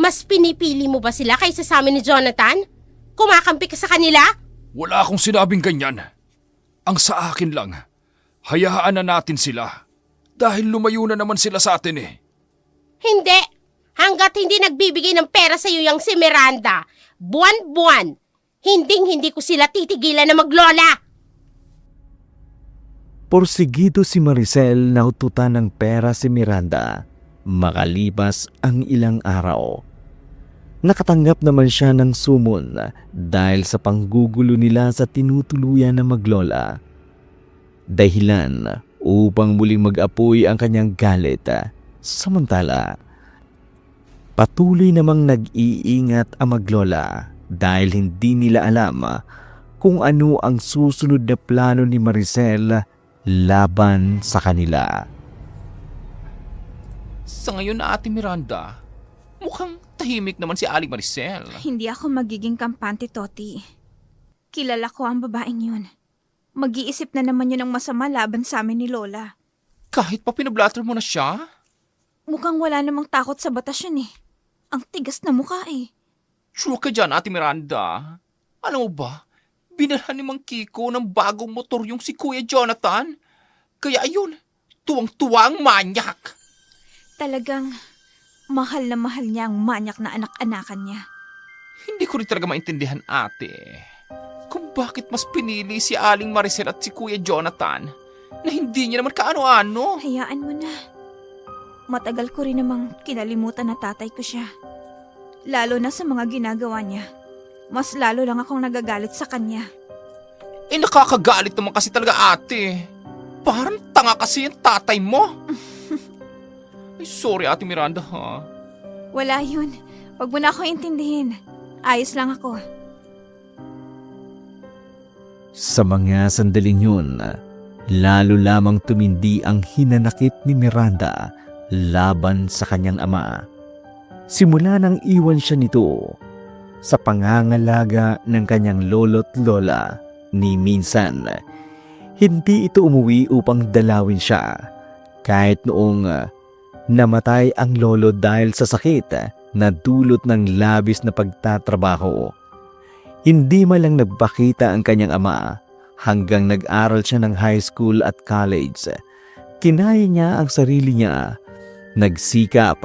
Mas pinipili mo ba sila kaysa sa amin ni Jonathan? Kumakampi ka sa kanila? Wala akong sinabing ganyan. Ang sa akin lang, hayaan na natin sila. Dahil lumayo na naman sila sa atin eh. Hindi. Hanggat hindi nagbibigay ng pera sa iyo yung si Miranda, buwan-buwan, hindi ko sila titigilan na maglola. Porsigido si Maricel na ututan ng pera si Miranda. Makalipas ang ilang araw, nakatanggap naman siya ng sumon dahil sa panggugulo nila sa tinutuluyan na maglola. Dahilan upang muling mag-apoy ang kanyang galit. Samantala, patuloy namang nag-iingat ang maglola dahil hindi nila alam kung ano ang susunod na plano ni Maricel laban sa kanila. Sa ngayon na Ate Miranda, mukhang tahimik naman si Aling Maricel. Hindi ako magiging kampante, Toti. Kilala ko ang babaeng yun. Mag-iisip na naman yun ng masama laban sa amin ni Lola. Kahit pa pinablatter mo na siya? Mukhang wala namang takot sa batas yun eh. Ang tigas na mukha eh. Sure ka dyan, Ate Miranda. Alam mo ba, binalhan ni Mang Kiko ng bagong motor yung si Kuya Jonathan. Kaya ayun, tuwang-tuwa ang manyak. Talagang mahal na mahal niya ang manyak na anak-anakan niya. Hindi ko rin talaga maintindihan, ate, kung bakit mas pinili si Aling Maricel at si Kuya Jonathan na hindi niya naman kaano-ano. Hayaan mo na. Matagal ko rin namang kinalimutan na tatay ko siya. Lalo na sa mga ginagawa niya. Mas lalo lang akong nagagalit sa kanya. Eh nakakagalit naman kasi talaga, ate. Parang tanga kasi yung tatay mo. Ay, sorry, Ate Miranda, ha? Wala yun. Huwag mo na ako intindihin. Ayos lang ako. Sa mga sandaling yun, lalo lamang tumindi ang hinanakit ni Miranda laban sa kanyang ama. Simula nang iwan siya nito sa pangangalaga ng kanyang lolo't lola, ni minsan hindi ito umuwi upang dalawin siya kahit noong namatay ang lolo dahil sa sakit na dulot ng labis na pagtatrabaho. Hindi man lang nagpakita ang kanyang ama hanggang nag-aral siya ng high school at college. Kinaya niya ang sarili niya, nagsikap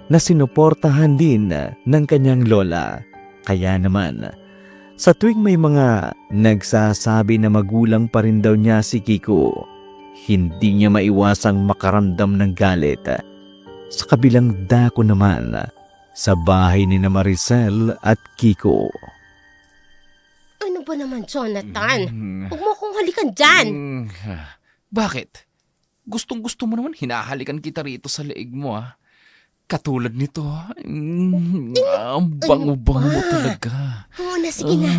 na sinuportahan din ng kanyang lola. Kaya naman, sa tuwing may mga nagsasabi na magulang pa rin daw niya si Kiko, hindi niya maiwasang makaramdam ng galit. Sa kabilang dako naman, sa bahay ni na Maricel at Kiko. Ano ba naman, Jonathan? Huwag mo akong halikan dyan. Bakit? Gustong-gusto mo naman hinahalikan kita rito sa leeg mo, ah. Katulad nito, ang bango-bango mo talaga. Oo na, sige na.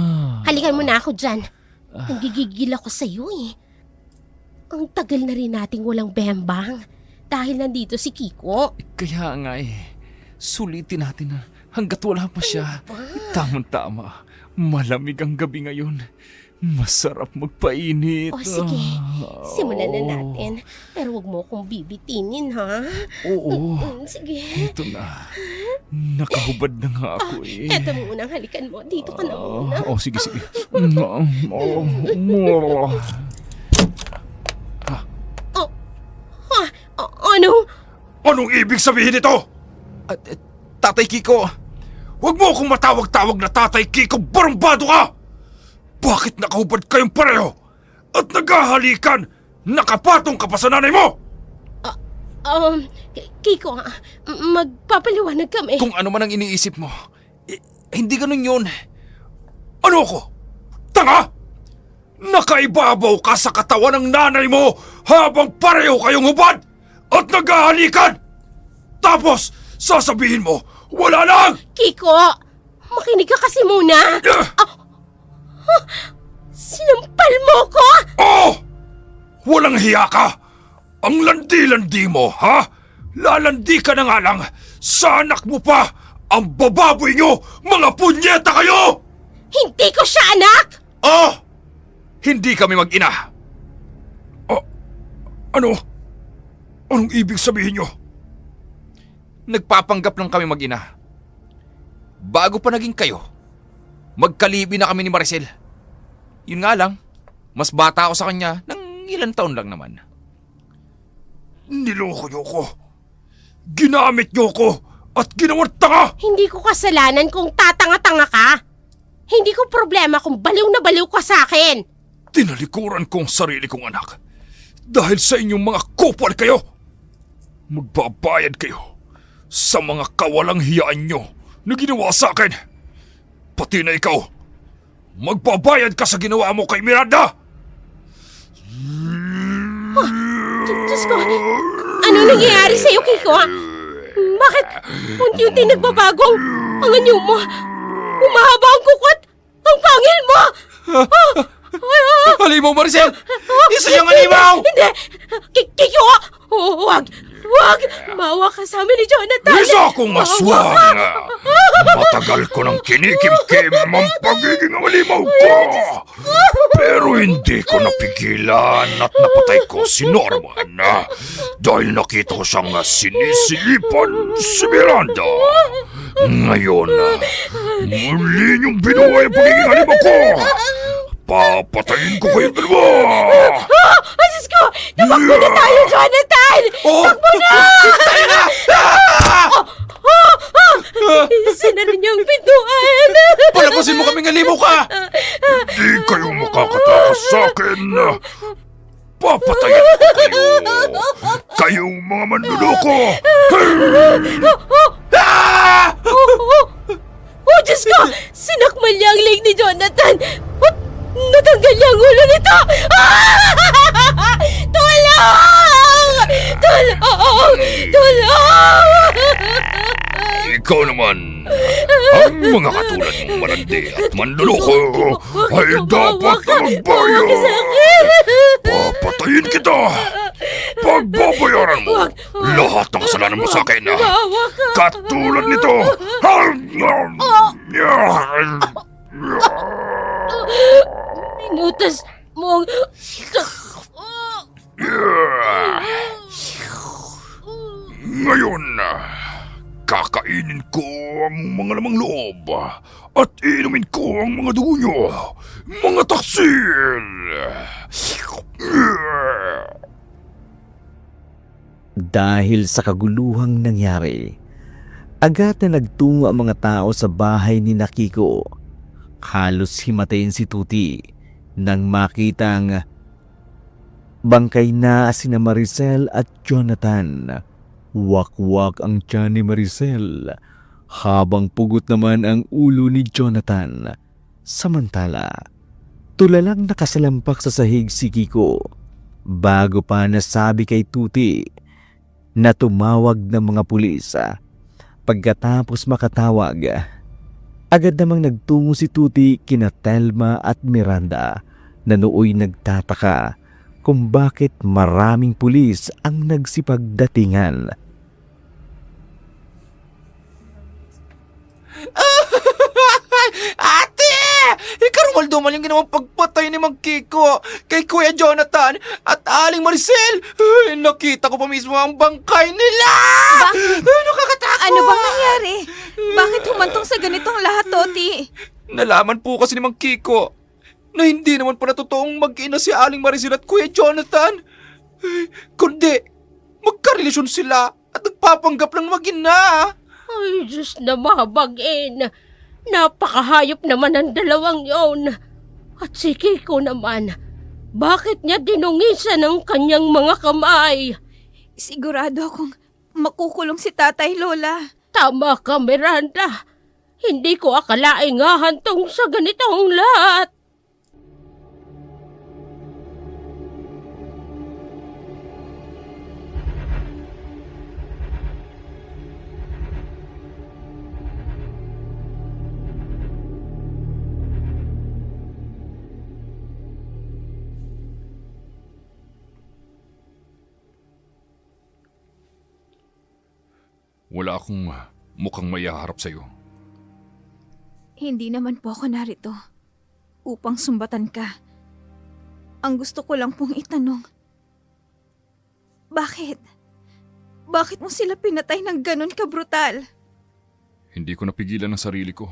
Halikan mo na ako dyan. Nanggigigil ako sa'yo eh. Ang tagal na rin nating walang bembang dahil nandito si Kiko. Kaya nga sulitin natin na hanggat wala pa siya. Tamang-tama, malamig ang gabi ngayon. Masarap magpainit. O sige, simulan na natin. Pero wag mo akong bibitinin, ha? Oo, Sige. ito na. Nakahubad na nga ako eh. Eto muna, halikan mo. Dito ka na muna. Sige. Anong ibig sabihin nito? Tatay Kiko, Huwag mo akong matawag-tawag na Tatay Kiko, barumbado ka! Bakit nakahubad kayong pareho? At naghahalikan? Nakapatong ka pa sa nanay mo! Kiko, magpapaliwanag kami. kung ano man ang iniisip mo, hindi ganun yun. Ano ako? Tanga? Nakaibabaw ka sa katawan ng nanay mo habang pareho kayong hubad at naghahalikan! Tapos, sasabihin mo, wala lang! Kiko, makinig ka kasi muna. Sinampal mo ko? Oh! Walang hiya ka! Ang landi-landi mo, ha? Lalandi ka na nga lang sa anak mo pa! Ang bababoy nyo! Mga punyeta kayo! Hindi ko siya anak! Oh! Hindi kami mag-ina! Oh, ano? Anong ibig sabihin nyo? Nagpapanggap lang kami mag-ina. Bago pa naging kayo, magkalibi na kami ni Maricel. Yun nga lang, mas bata ako sa kanya ng ilang taon lang naman. Niloko nyo ko. Ginamit nyo ko at ginawang tanga! Hindi ko kasalanan kung tatanga-tanga ka. Hindi ko problema kung baliw na baliw ka sa akin. Tinalikuran ko ang sarili kong anak. Dahil sa inyong mga kupal kayo. Magbabayad kayo sa mga kawalang hiyaan nyo na ginawa sa akin. Pati na ikaw. Magbabayad ka sa ginawa mo kay Miranda! Diyos ko, ano nangyayari sa'yo, Kiko? Bakit unti-unti nagbabagong ang anyo mo? Humahaba ang kukot! Ang pangil mo! Halimaw, Maricel! Isa yung halimaw! Hindi! Kiko! Huwag! Huwag! Mawa ka sa amin ni Jonathan! Isa akong aswang! Matagal ko nang kinikimkim ang pagiging alimaw ko! Pero hindi ko napigilan at napatay ko si Norman dahil nakita ko siyang sinisilipan si Miranda. Ngayon, muli niyong binuhay ang pagiging halimaw ko! Papatayin ko kayo dalawa! Diyos ko! Tumakbo na tayo, Jonathan! Takbo na! Sinara niyo ang pintuan! Palabasin mo kaming halimaw ka! Di kayo makakatakas sa akin! Papatayin ko kayo! Kayong mga manluloko! Oh, Diyos ko! Sinakmal niya ang leg ni Jonathan! Natanggal niya ang ulo nito! Tulong! Tulong! Tulong! Ikaw naman, ang mga katulad mong malandi at manluloko ay dapat na magbayad! Papatayin kita! Pagbabayaran mo lahat ng kasalanan mo sa akin! Katulad nito! Minutas mo ang... Ngayon, kakainin ko ang mga lamang loob at inumin ko ang mga dugo nyo, mga taksil! Dahil sa kaguluhang nangyari, agad na nagtungo ang mga tao sa bahay ni Nakiko. Halos himatayin si Tuti nang makitang bangkay na sina Maricel at Jonathan. Wakwak ang tiyan ni Maricel, habang pugot naman ang ulo ni Jonathan. Samantala, tulalang nakasalampak sa sahig si Kiko bago pa nasabi kay Tuti na tumawag ng mga pulis. Pagkatapos makatawag, agad namang nagtungo si Tuti kina Telma at Miranda na nooy nagtataka kung bakit maraming pulis ang nagsipagdatingan. Ate! Ikarumal-dumal yung ginawang pagpatay ni Mang Kiko kay Kuya Jonathan at Aling Maricel. Ay, nakita ko pa mismo ang bangkay nila! Bakit? Ay, nakakatakot! Ano bang nangyari? Bakit humantong sa ganitong lahat, Toti? Nalaman po kasi ni Mang Kiko na hindi naman pala totoong mag-ina si Aling Maricel at Kuya Jonathan. Ay, kundi, magkarelasyon sila at nagpapanggap ng mag-ina. Ay, Diyos na mabagin! Napakahayop naman ang dalawang yon. At si Kiko naman, bakit niya dinungisan ang kanyang mga kamay? Sigurado akong makukulong si Tatay Lola. Tama ka, Miranda. Hindi ko akalaing hahantong sa ganitong lahat. Wala akong mukhang maihaharap sa'yo. Hindi naman po ako narito upang sumbatan ka. Ang gusto ko lang pong itanong, bakit? Bakit mo sila pinatay ng ganon kabrutal? Hindi ko napigilan ang sarili ko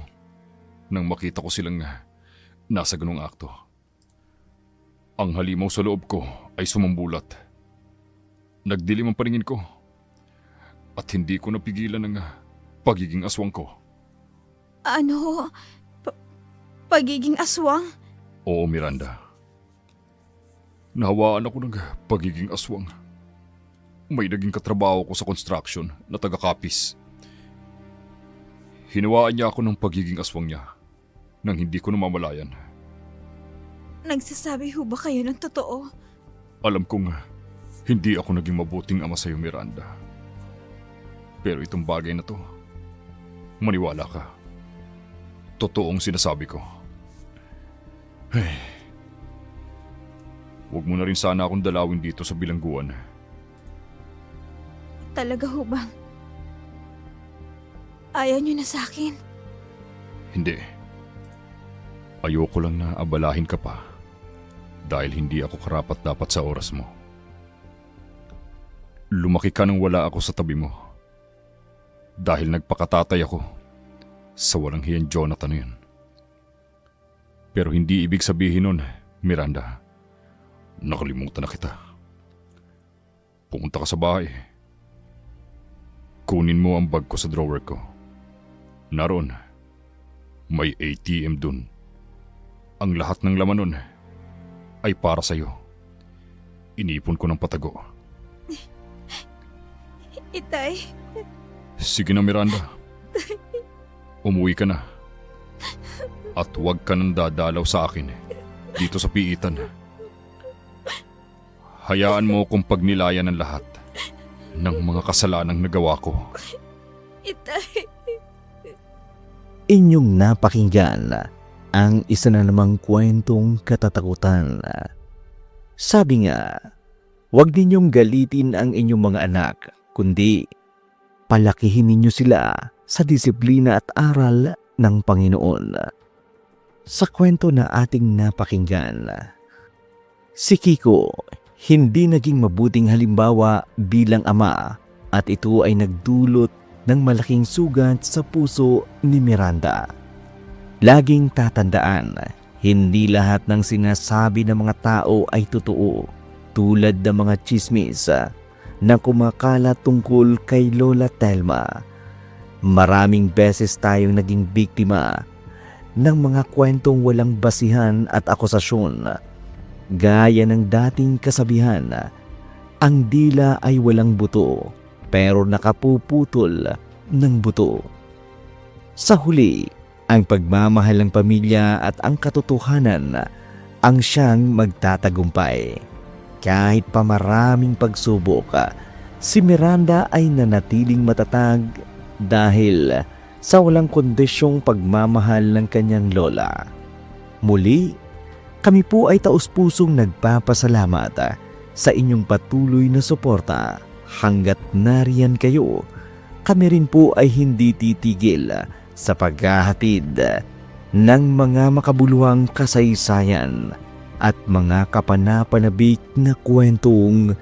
nang makita ko silang nasa ganung akto. Ang halimaw sa loob ko ay sumambulat. Nagdilim ang paningin ko at hindi ko napigilan ang pagiging aswang ko. Ano? Pagiging aswang? Oo, Miranda. Nahawaan ako ng pagiging aswang. May naging katrabaho ko sa construction na taga-kapis. Hinawaan niya ako ng pagiging aswang niya nang hindi ko namamalayan. Nagsasabi ho ba kayo ng totoo? Alam kong hindi ako naging mabuting ama sa'yo, Miranda. Pero itong bagay na to, maniwala ka. Totoong sinasabi ko. Hey, huwag mo na rin sana akong dalawin dito sa bilangguan. Talaga ho bang? Ayaw niyo na sa akin? Hindi. Ayoko lang na abalahin ka pa dahil hindi ako karapat-dapat sa oras mo. Lumaki ka nang wala ako sa tabi mo. Dahil nagpakatatay ako sa walang hiyang Jonathan na yun. Pero hindi ibig sabihin nun, Miranda, nakalimutan na kita. Pumunta ka sa bahay. Kunin mo ang bag ko sa drawer ko. Naroon, may ATM dun. Ang lahat ng laman nun ay para sa'yo. Inipon ko ng patago. Itay, Sige na, Miranda. Umuwi ka na. At huwag ka nang dadalaw sa akin dito sa piitan. Hayaan mo kung pagnilayan ng lahat ng mga kasalanang nagawa ko. itay. Inyong napakinggan ang isa na namang kwentong katatakutan. Sabi nga, huwag ninyong galitin ang inyong mga anak, kundi palakihin ninyo sila sa disiplina at aral ng Panginoon. Sa kwento na ating napakinggan, si Kiko hindi naging mabuting halimbawa bilang ama at ito ay nagdulot ng malaking sugat sa puso ni Miranda. Laging tatandaan, hindi lahat ng sinasabi ng mga tao ay totoo, tulad ng mga tsismis na kumakalat tungkol kay Lola Telma. Maraming beses tayong naging biktima ng mga kwentong walang basihan at akusasyon. Gaya ng dating kasabihan, ang dila ay walang buto pero nakapuputol ng buto. Sa huli, ang pagmamahal ng pamilya at ang katotohanan ang siyang magtatagumpay. Kahit pa maraming pagsubok, si Miranda ay nanatiling matatag dahil sa walang kondisyong pagmamahal ng kanyang lola. Muli, kami po ay taus-pusong nagpapasalamat sa inyong patuloy na suporta. Hanggat nariyan kayo, kami rin po ay hindi titigil sa paghahatid ng mga makabuluhang kasaysayan at mga kapanapanabik na kwentong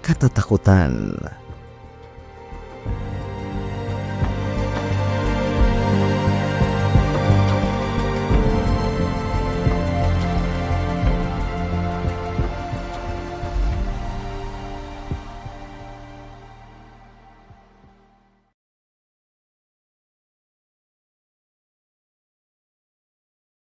katatakutan.